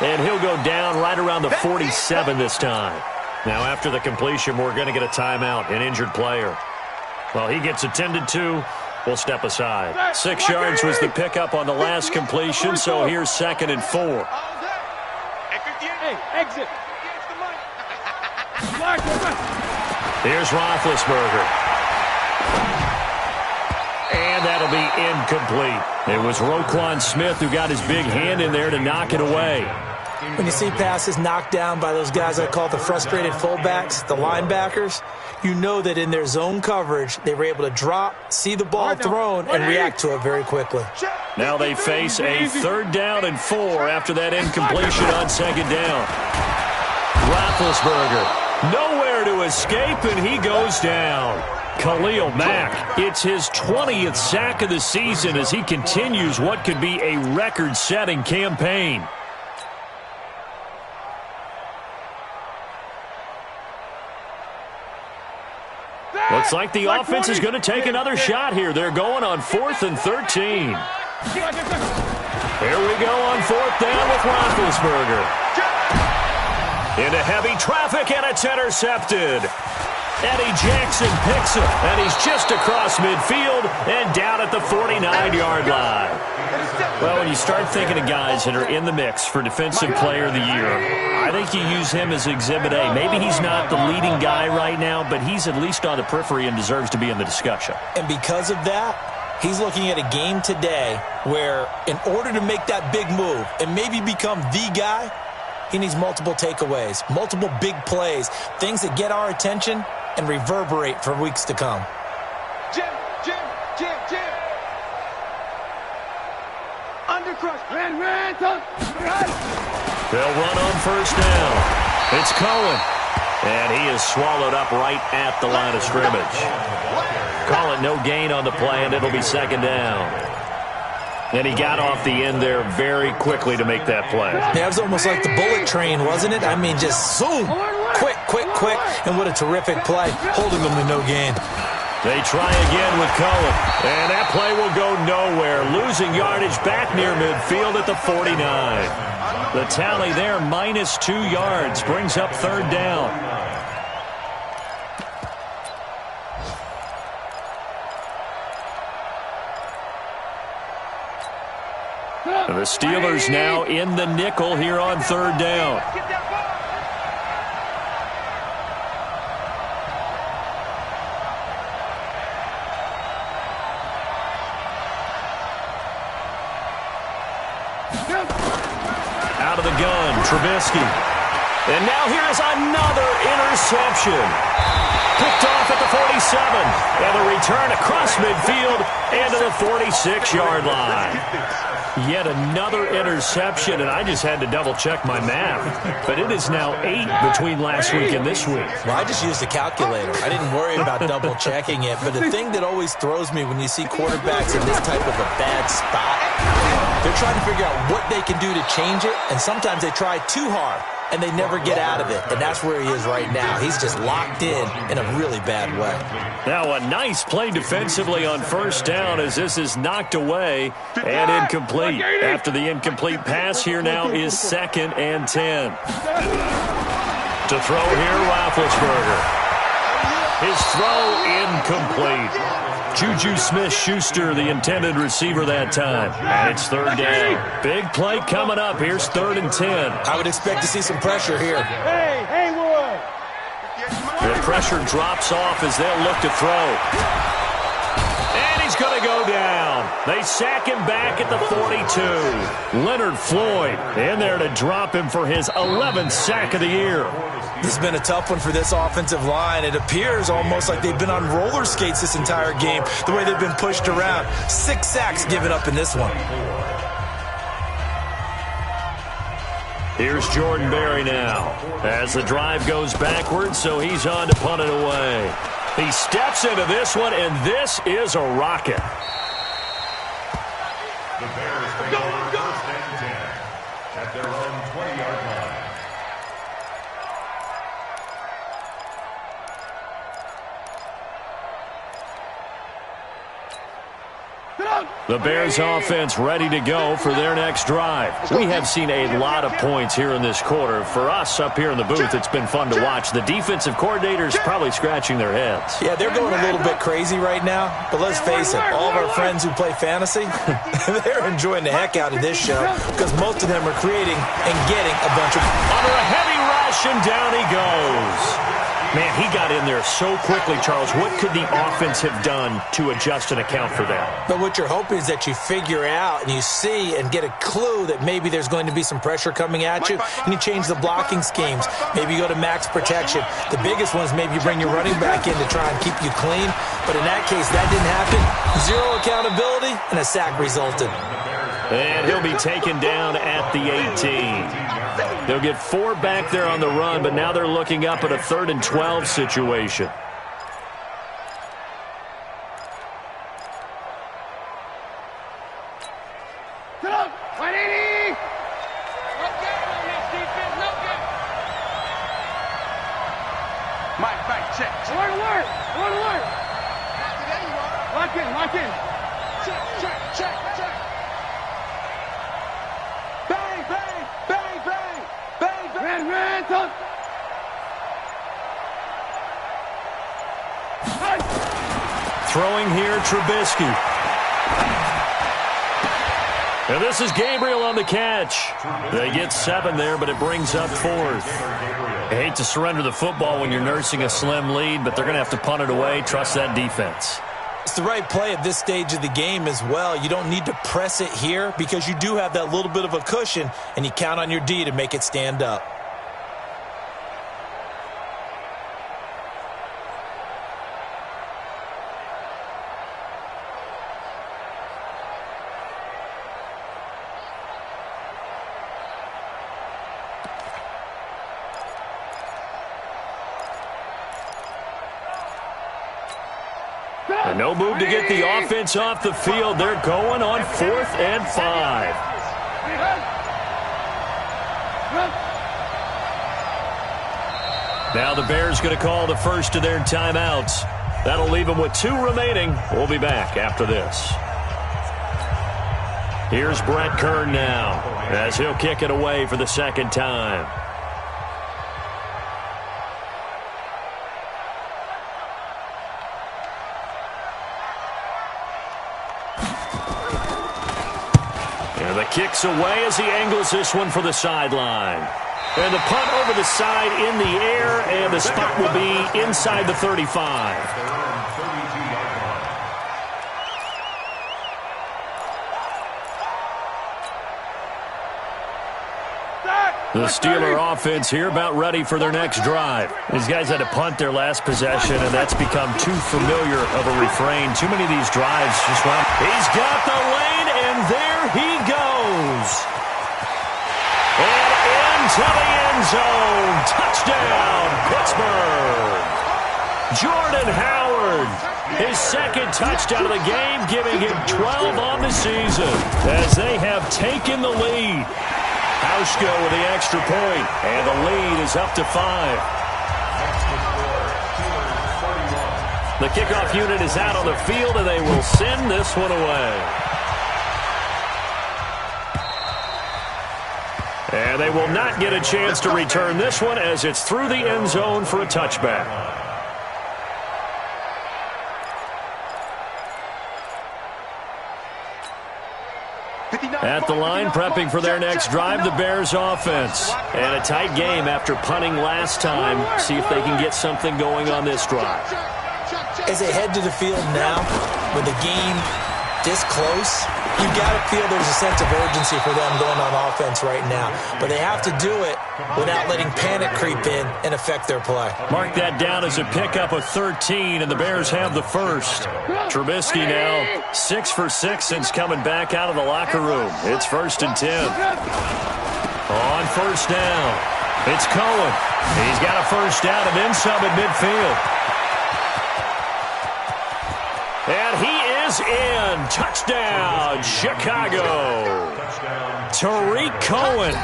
Speaker 2: And he'll go down right around the 47 this time. Now after the completion, we're going to get a timeout, an injured player. Well, he gets attended to. We'll step aside. 6 yards was the pickup on the last completion, so here's 2nd and 4.
Speaker 3: Hey, exit.
Speaker 2: Here's Roethlisberger. And that'll be incomplete. It was Roquan Smith who got his big hand in there to knock it away.
Speaker 5: When you see passes knocked down by those guys I call the frustrated fullbacks, the linebackers, you know that in their zone coverage, they were able to drop, see the ball thrown, and react to it very quickly.
Speaker 2: Now they face a 3rd down and 4 after that incompletion on 2nd down. Roethlisberger, nowhere to escape, and he goes down. Khalil Mack, it's his 20th sack of the season as he continues what could be a record-setting campaign. Looks like the offense is going to take another shot here. They're going on 4th and 13. Here we go on 4th down with Roethlisberger. Into heavy traffic, and it's intercepted. Eddie Jackson picks him, and he's just across midfield and down at the 49-yard line. Well, when you start thinking of guys that are in the mix for Defensive Player of the Year, I think you use him as Exhibit A. Maybe he's not the leading guy right now, but he's at least on the periphery and deserves to be in the discussion.
Speaker 5: And because of that, he's looking at a game today where in order to make that big move and maybe become the guy, he needs multiple takeaways, multiple big plays, things that get our attention and reverberate for weeks to come.
Speaker 6: Jim. Undercrush.
Speaker 2: They'll run on 1st down. It's Cohen. And he is swallowed up right at the line of scrimmage. Call it no gain on the play, and it'll be 2nd down. And he got off the end there very quickly to make that play.
Speaker 5: Yeah, it was almost like the bullet train, wasn't it? I mean, just zoom. Quick. And what a terrific play, holding them to no gain.
Speaker 2: They try again with Cohen. And that play will go nowhere. Losing yardage back near midfield at the 49. The tally there, -2 yards, brings up 3rd down. And the Steelers now in the nickel here on 3rd down. Out of the gun, Trubisky. And now here is another interception. Picked off at the 47. And the return across midfield and to the 46-yard line. Yet another interception, and I just had to double-check my math. But it is now 8 between last week and this week.
Speaker 5: Well, I just used a calculator. I didn't worry about double-checking it. But the thing that always throws me when you see quarterbacks in this type of a bad spot, they're trying to figure out what they can do to change it, and sometimes they try too hard, and they never get out of it. And that's where he is right now. He's just locked in a really bad way.
Speaker 2: Now a nice play defensively on first down as this is knocked away and incomplete. After the incomplete pass, here now is 2nd and 10. To throw here, Roethlisberger. His throw incomplete. Juju Smith-Schuster, the intended receiver that time. And it's 3rd down. Big play coming up. Here's 3rd and 10.
Speaker 5: I would expect to see some pressure here.
Speaker 3: Hey, Haywood!
Speaker 2: The pressure drops off as they'll look to throw. And he's going to go down. They sack him back at the 42. Leonard Floyd in there to drop him for his 11th sack of the year.
Speaker 5: This has been a tough one for this offensive line. It appears almost like they've been on roller skates this entire game, the way they've been pushed around. 6 sacks given up in this one.
Speaker 2: Here's Jordan Berry now as the drive goes backwards, so he's on to punt it away. He steps into this one, and this is a rocket.
Speaker 4: The Bears take over 1st and 10 at their own 20-yard line.
Speaker 2: The Bears offense ready to go for their next drive. We have seen a lot of points here in this quarter. For us up here in the booth, it's been fun to watch. The defensive coordinators probably scratching their heads.
Speaker 5: Yeah, they're going a little bit crazy right now. But let's face it, all of our friends who play fantasy, they're enjoying the heck out of this show because most of them are creating and getting a bunch of...
Speaker 2: Under a heavy rush, and down he goes. Man, he got in there so quickly, Charles. What could the offense have done to adjust and account for that?
Speaker 5: But what you're hoping is that you figure out and you see and get a clue that maybe there's going to be some pressure coming at you, and you change the blocking schemes. Maybe you go to max protection. The biggest one is maybe you bring your running back in to try and keep you clean. But in that case, that didn't happen. 0 accountability, and a sack resulted.
Speaker 2: And he'll be taken down at the 18. They'll get 4 back there on the run, but now they're looking up at a 3rd and 12 situation.
Speaker 3: Mike, back, check. Alert. Lock in. Check. Bang.
Speaker 2: Throwing here, Trubisky. And this is Gabriel on the catch. They get 7 there, but it brings up 4th. I hate to surrender the football when you're nursing a slim lead, but they're going to have to punt it away. Trust that defense.
Speaker 5: It's the right play at this stage of the game as well. You don't need to press it here because you do have that little bit of a cushion, and you count on your D to make it stand up.
Speaker 2: And no move to get the offense off the field. They're going on 4th and 5. Now the Bears going to call the first of their timeouts. That'll leave them with 2 remaining. We'll be back after this. Here's Brett Kern now as he'll kick it away for the 2nd time. And the kick's away as he angles this one for the sideline. And the punt over the side in the air, and the spot will be inside the 35. The Steeler offense here about ready for their next drive. These guys had to punt their last possession, and that's become too familiar of a refrain. Too many of these drives just run. He's got the lane, and there he goes. And into the end zone. Touchdown, Pittsburgh. Jordan Howard, his second touchdown of the game, giving him 12 on the season as they have taken the lead. Hauschko with the extra point, and the lead is up to 5. The kickoff unit is out on the field, and they will send this one away. And they will not get a chance to return this one as it's through the end zone for a touchback. At the line, prepping for their next drive, the Bears offense. And a tight game after punting last time. See if they can get something going on this drive.
Speaker 5: As they head to the field now, with the game this close, you've got to feel there's a sense of urgency for them going on offense right now. But they have to do it without letting panic creep in and affect their play.
Speaker 2: Mark that down as a pickup of 13, and the Bears have the first. Trubisky now 6 for 6 since coming back out of the locker room. It's 1st and 10. On first down, it's Cohen. He's got a first down and then some at midfield. And he is in. Touchdown, Chicago. Tariq Cohen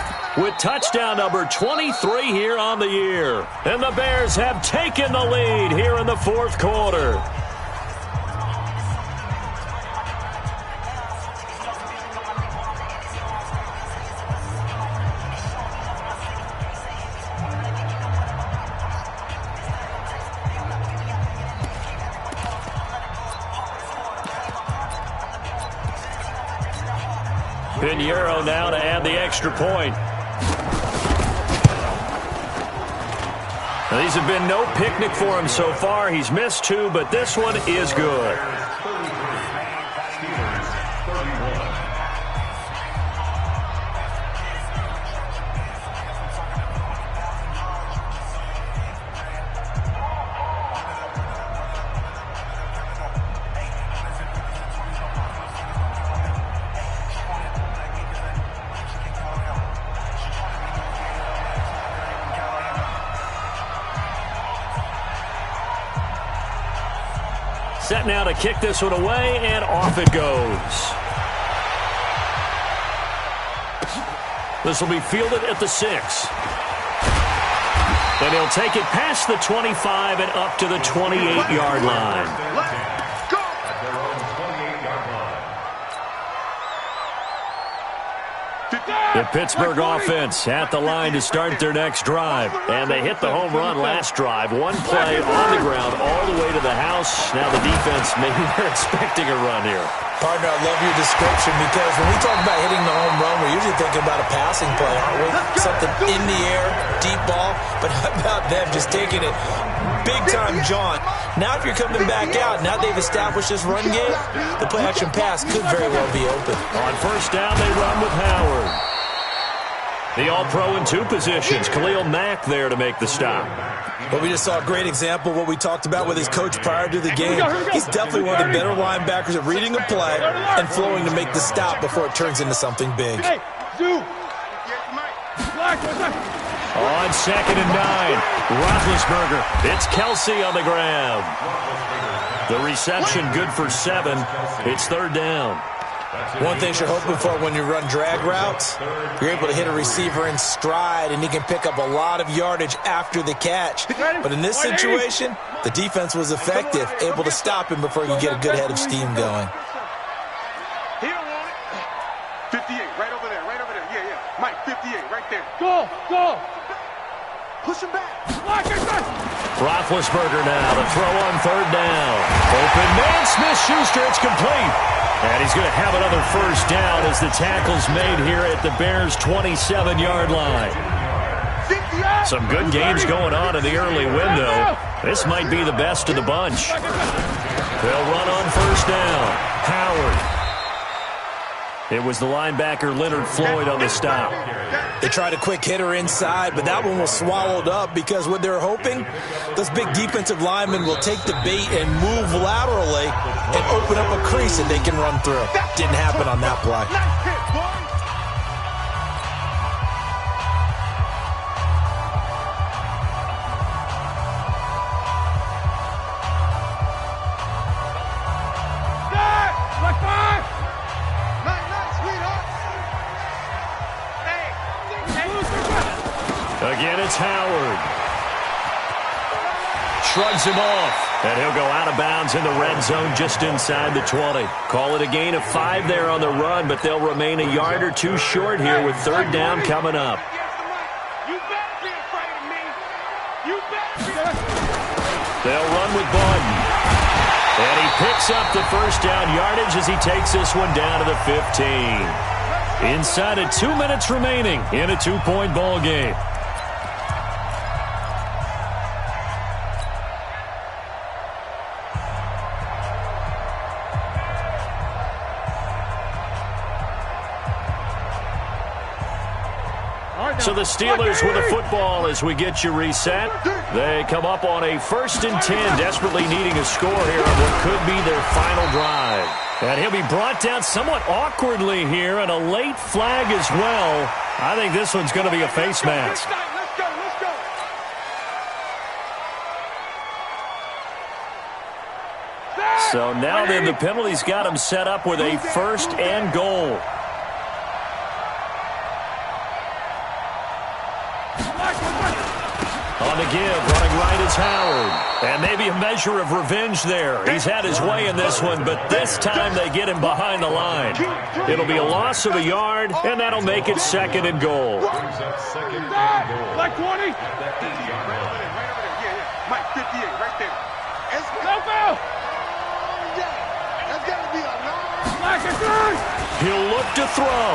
Speaker 2: with touchdown number 23 here on the year. And the Bears have taken the lead here in the fourth quarter. Pinheiro now to add the extra point. Now, these have been no picnic for him so far. He's missed 2, but this one is good. Set now to kick this one away, and off it goes. This will be fielded at the 6. And he'll take it past the 25 and up to the 28-yard line. The Pittsburgh offense at the line to start their next drive. And they hit the home run last drive. One play on the ground all the way to the house. Now the defense, maybe they're expecting a run here.
Speaker 5: Partner, I love your description because when we talk about hitting the home run, we're usually thinking about a passing play, aren't we? Something in the air, deep ball. But how about them just taking it big-time jaunt? Now if you're coming back out, now they've established this run game, the play-action pass could very well be open.
Speaker 2: On first down, they run with Howard. The All-Pro in 2 positions. Khalil Mack there to make the stop.
Speaker 5: But we just saw a great example of what we talked about with his coach prior to the game. He's definitely one of the better linebackers at reading a play and flowing to make the stop before it turns into something big.
Speaker 3: Hey, Zoo.
Speaker 2: On 2nd and 9, Roethlisberger. It's Kelsey on the ground. The reception good for 7. It's 3rd down.
Speaker 5: One thing you're hoping for when you run drag routes, you're able to hit a receiver in stride, and he can pick up a lot of yardage after the catch. But in this situation, the defense was effective, able to stop him before he could get a good head of steam going.
Speaker 3: He don't want it. 58, right over there, right over there. Yeah, yeah. Mike, 58, right there. Go, go. Push him back.
Speaker 2: Roethlisberger now to throw on 3rd down. Open man, Smith-Schuster, it's complete. And he's going to have another first down as the tackle's made here at the Bears' 27-yard line. Some good games going on in the early window. This might be the best of the bunch. They'll run on first down. Howard. It was the linebacker Leonard Floyd on the stop.
Speaker 5: They tried a quick hitter inside, but that one was swallowed up because what they're hoping, those big defensive linemen will take the bait and move laterally and open up a crease that they can run through. Didn't happen on that play.
Speaker 2: Again, it's Howard. Shrugs him off. And he'll go out of bounds in the red zone just inside the 20. Call it a gain of 5 there on the run, but they'll remain a yard or two short here with third down coming up. They'll run with Borden. And he picks up the first down yardage as he takes this one down to the 15. Inside of 2 minutes remaining in a 2-point ball game. So the Steelers with the football as we get you reset. They come up on a 1st and 10, desperately needing a score here on what could be their final drive. And he'll be brought down somewhat awkwardly here, and a late flag as well. I think this one's going to be a face mask. So now then the penalty's got him set up with a 1st and goal. On the give, running right is Howard. And maybe a measure of revenge there. He's had his way in this one, but this time they get him behind the line. It'll be a loss of a yard, and that'll make it 2nd and goal.
Speaker 3: Like 20. Mike, 58, right there. Go! That's got to be a long.
Speaker 2: He'll look to throw.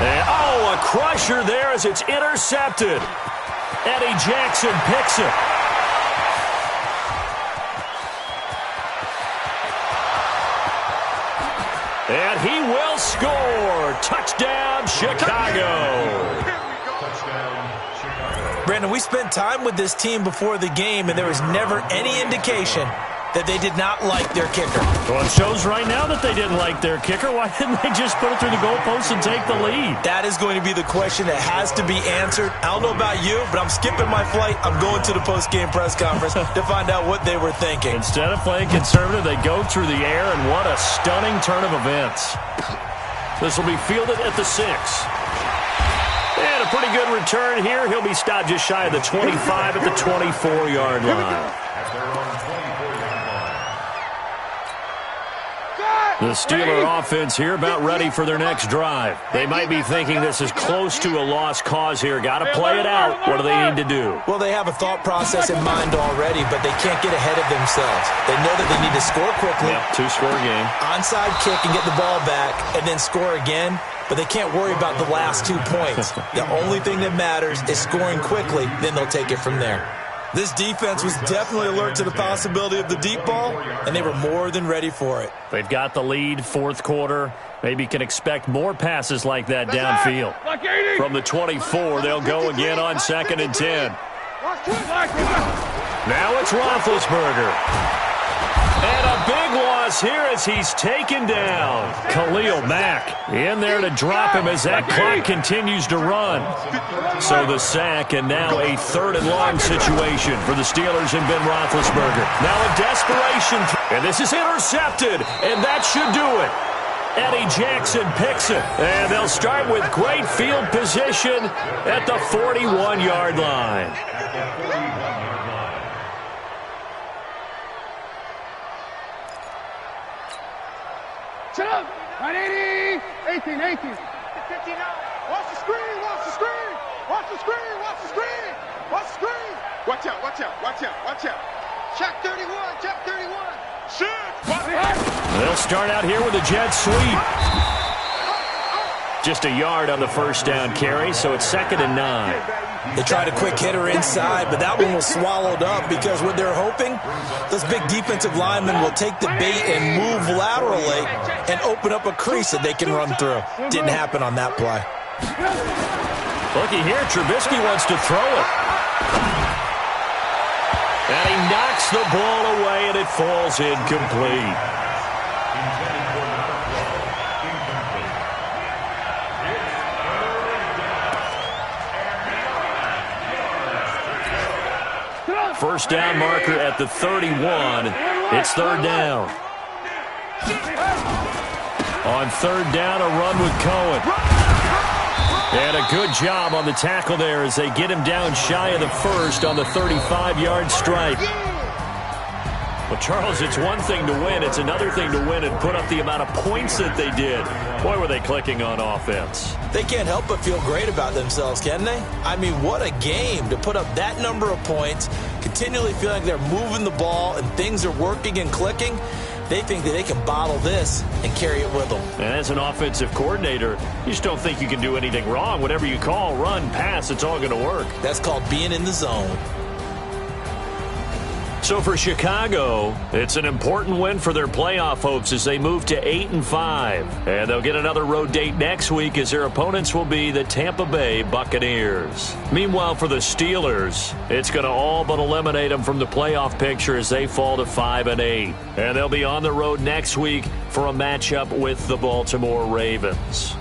Speaker 2: And, a crusher there as it's intercepted. Eddie Jackson picks it. And he will score. Touchdown, Chicago.
Speaker 5: Brandon, we spent time with this team before the game, and there was never any indication that they did not like their kicker.
Speaker 2: Well, it shows right now that they didn't like their kicker. Why didn't they just put it through the goalpost and take the lead?
Speaker 5: That is going to be the question that has to be answered. I don't know about you, but I'm skipping my flight. I'm going to the post-game press conference to find out what they were thinking.
Speaker 2: Instead of playing conservative, they go through the air, and what a stunning turn of events. This will be fielded at the 6. And a pretty good return here. He'll be stopped just shy of the 25 at the 24-yard line. The Steeler offense here about ready for their next drive. They might be thinking this is close to a lost cause here. Got to play it out. What do they need to do?
Speaker 5: Well, they have a thought process in mind already, but they can't get ahead of themselves. They know that they need to score quickly.
Speaker 2: Yep, 2-score game.
Speaker 5: Onside kick and get the ball back and then score again. But they can't worry about the last 2 points. The only thing that matters is scoring quickly. Then they'll take it from there. This defense was definitely alert to the possibility of the deep ball, and they were more than ready for it.
Speaker 2: They've got the lead, 4th quarter. Maybe can expect more passes like that downfield. From the 24, they'll go again on 2nd and 10. Now it's Roethlisberger. And a big loss here as he's taken down. Khalil Mack in there to drop him as that clock continues to run. So the sack, and now a 3rd and long situation for the Steelers and Ben Roethlisberger. Now a desperation, and this is intercepted, and that should do it. Eddie Jackson picks it, and they'll start with great field position at the 41-yard line.
Speaker 3: Shut up! 180! 18. 59. Watch the screen! Watch the screen! Watch the screen! Watch the screen! Watch the screen! Watch out! Watch out! Watch out! Watch out! Check 31! Check 31! Shit!
Speaker 2: They'll start out here with a jet sweep. Just a yard on the 1st down carry, so it's 2nd and 9.
Speaker 5: They tried a quick hitter inside, but that one was swallowed up because what they're hoping, those big defensive linemen will take the bait and move laterally and open up a crease that they can run through. Didn't happen on that play.
Speaker 2: Looky here, Trubisky wants to throw it. And he knocks the ball away, and it falls incomplete. First down marker at the 31. It's third down. On third down, a run with Cohen. And a good job on the tackle there as they get him down shy of the first on the 35-yard stripe. Well, Charles, it's one thing to win. It's another thing to win and put up the amount of points that they did. Boy, were they clicking on offense.
Speaker 5: They can't help but feel great about themselves, can they? I mean, what a game to put up that number of points, continually feeling like they're moving the ball and things are working and clicking. They think that they can bottle this and carry it with them.
Speaker 2: And as an offensive coordinator, you just don't think you can do anything wrong. Whatever you call, run, pass, it's all going to work.
Speaker 5: That's called being in the zone.
Speaker 2: So for Chicago, it's an important win for their playoff hopes as they move to 8-5. And they'll get another road date next week as their opponents will be the Tampa Bay Buccaneers. Meanwhile, for the Steelers, it's going to all but eliminate them from the playoff picture as they fall to 5-8. And they'll be on the road next week for a matchup with the Baltimore Ravens.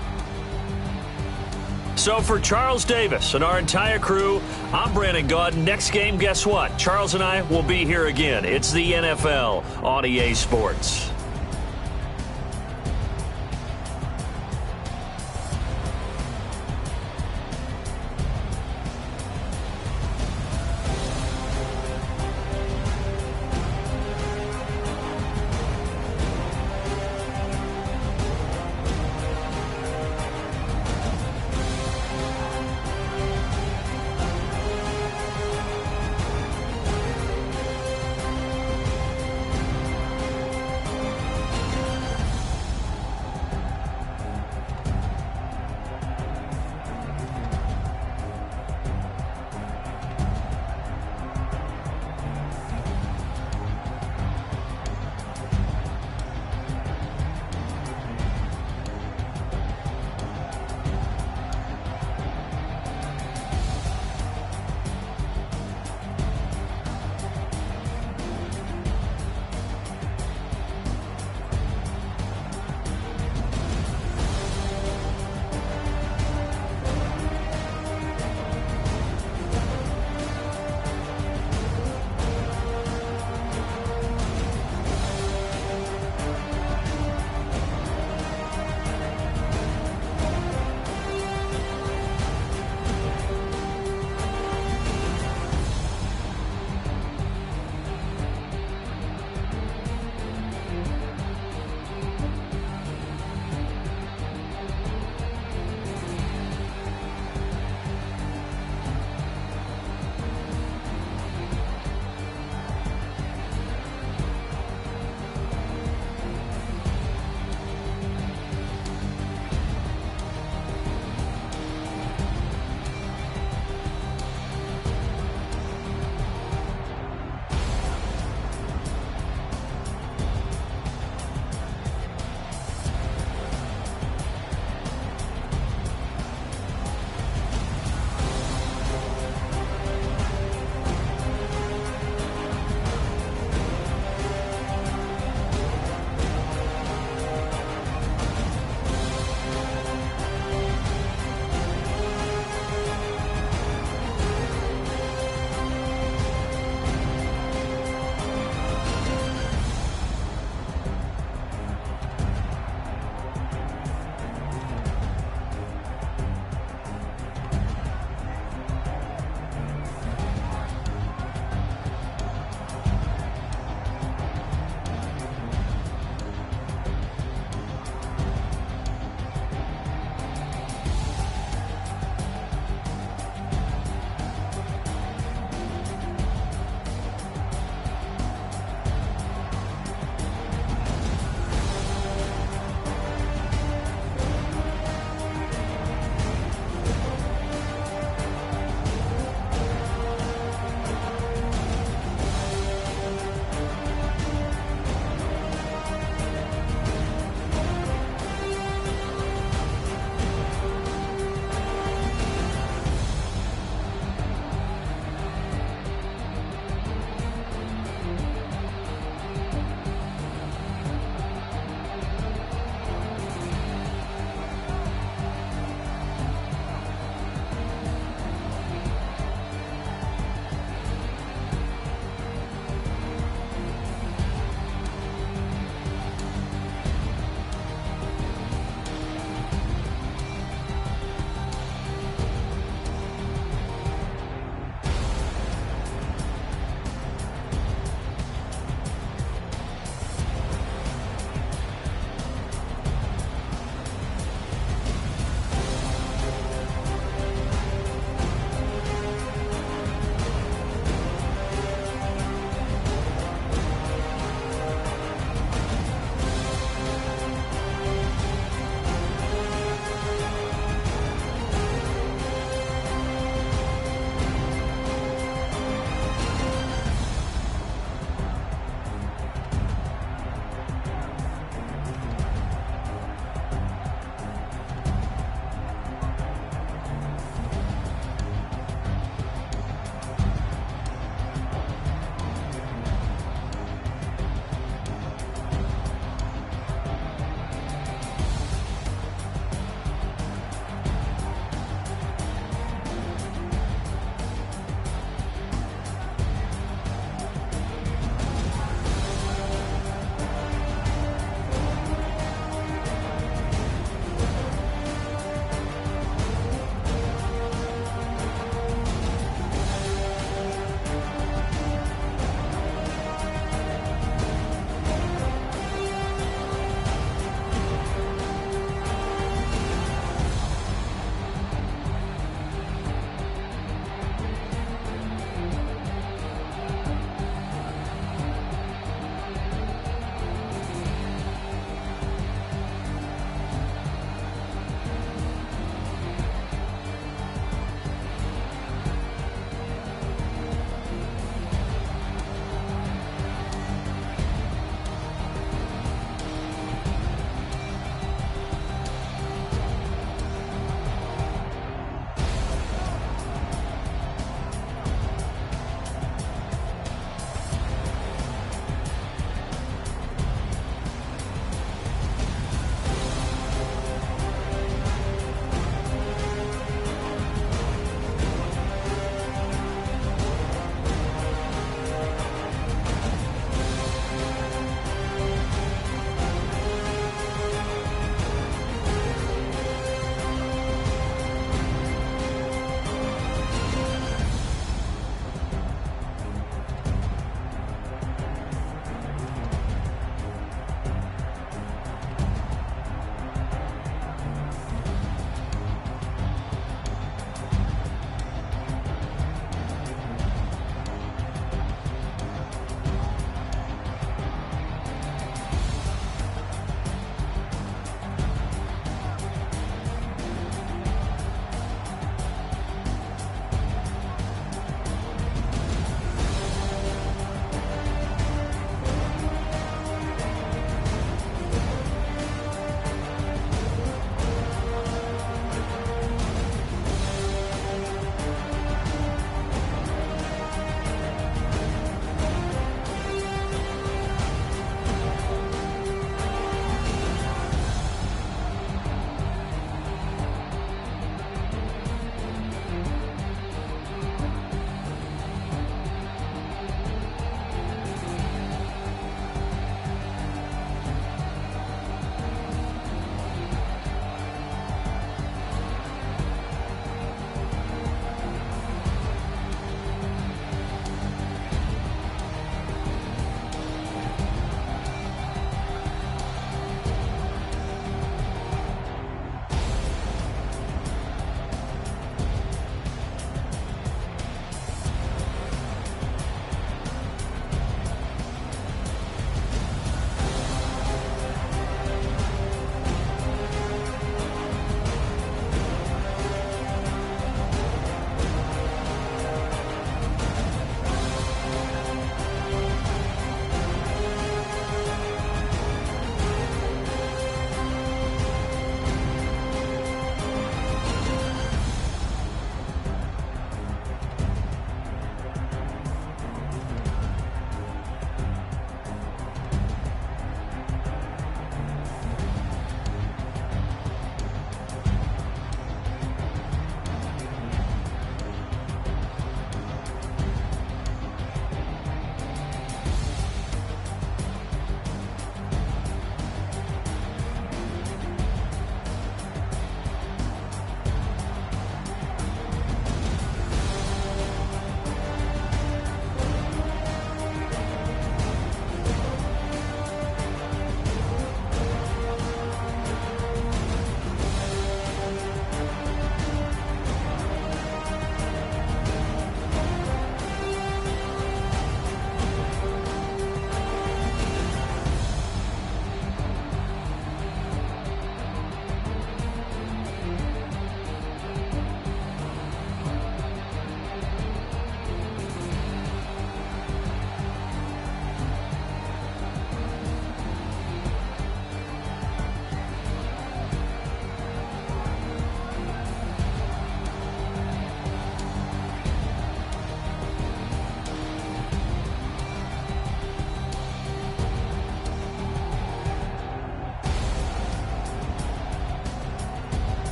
Speaker 2: So for Charles Davis and our entire crew, I'm Brandon Gaudin. Next game, guess what? Charles and I will be here again. It's the NFL on EA Sports.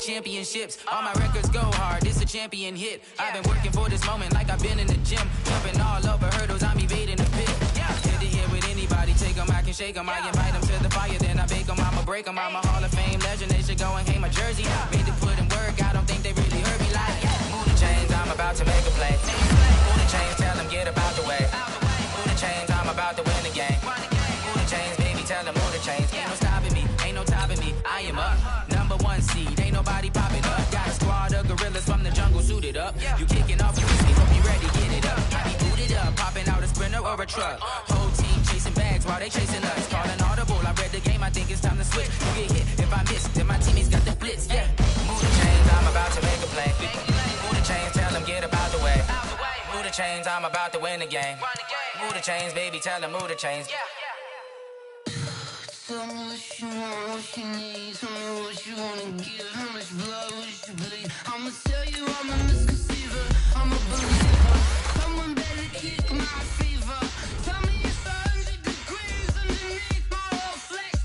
Speaker 7: championships. All my records go hard, this a champion hit. I've been working for this moment like I've been in the gym. Jumping all over hurdles, I'm evading the pit. Hit to hit with anybody, take them, I can shake them. I invite them to the fire, then I bake them, I'ma break them. I'm a Hall of Fame legend, they should go and hang my jersey. Made to put in work, I don't think they really heard me like. Move the chains, I'm about to make a play. Move the chains, tell them get about the way. Move the chains, I'm about to win the game. Move the chains, baby, tell them move the chains. Ain't no stopping me, ain't no topping me, I am up. #1 seed, ain't nobody popping up. Got a squad of gorillas from the jungle suited up. You kicking off with me, hope you ready, get it up. I be booted up, popping out a sprinter or a truck. Whole team chasing bags while they chasing us. Calling audible, I read the game, I think it's time to switch. You get hit if I miss, then my teammates got the blitz, yeah. Move the chains, I'm about to make a play. Move the chains, tell them get about the way. Move the chains, I'm about to win the game. Move the chains, baby, tell them move the chains.
Speaker 8: Tell me what you want, what you need. Tell me what you wanna give. How much blood would you bleed? I'ma tell you I'm a misconceiver. I'm a believer. Someone better kick my fever. Tell me it's 100 degrees underneath my whole flesh.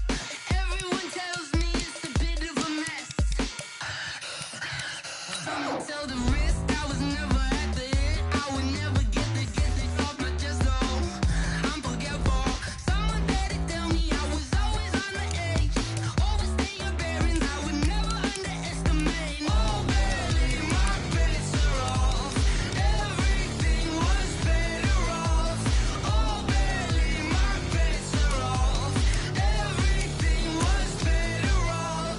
Speaker 8: Everyone tells me it's a bit of a mess. Someone tell the risk I was never at the end. I would never get the off my chest, though. I'm forgetful. Someone better tell me I was always on the edge. Overstay your bearings, I would never underestimate. Oh, barely, my bets are off. Everything was better off. Oh, barely, my bets are off. Everything was better off.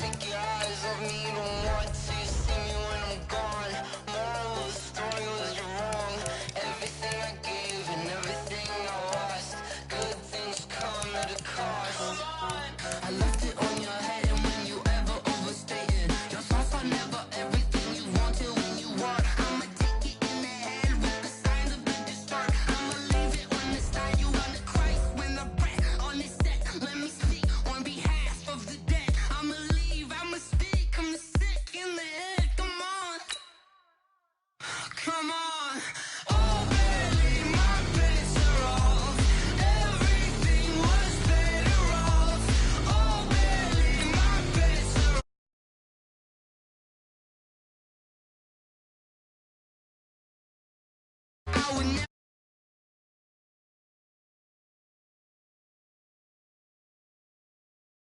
Speaker 8: Take your eyes off me, don't want to see me when I'm gone. Moral of the story was you're wrong. Everything I gave and everything I lost. Good things come at a cost. I left it on your head, and when you ever overstay it, your thoughts are never everything you want till when you want. I'ma take it in the head with the signs of the distort. I'ma leave it on the side. You on the Christ when the breath on this set. Let me speak on behalf of the dead. I'ma leave, I'ma speak. I'm the sick in the head. Come on, come on. Oh, barely, my bets are off. Everything was better off. Oh, barely, my bets are. I would never.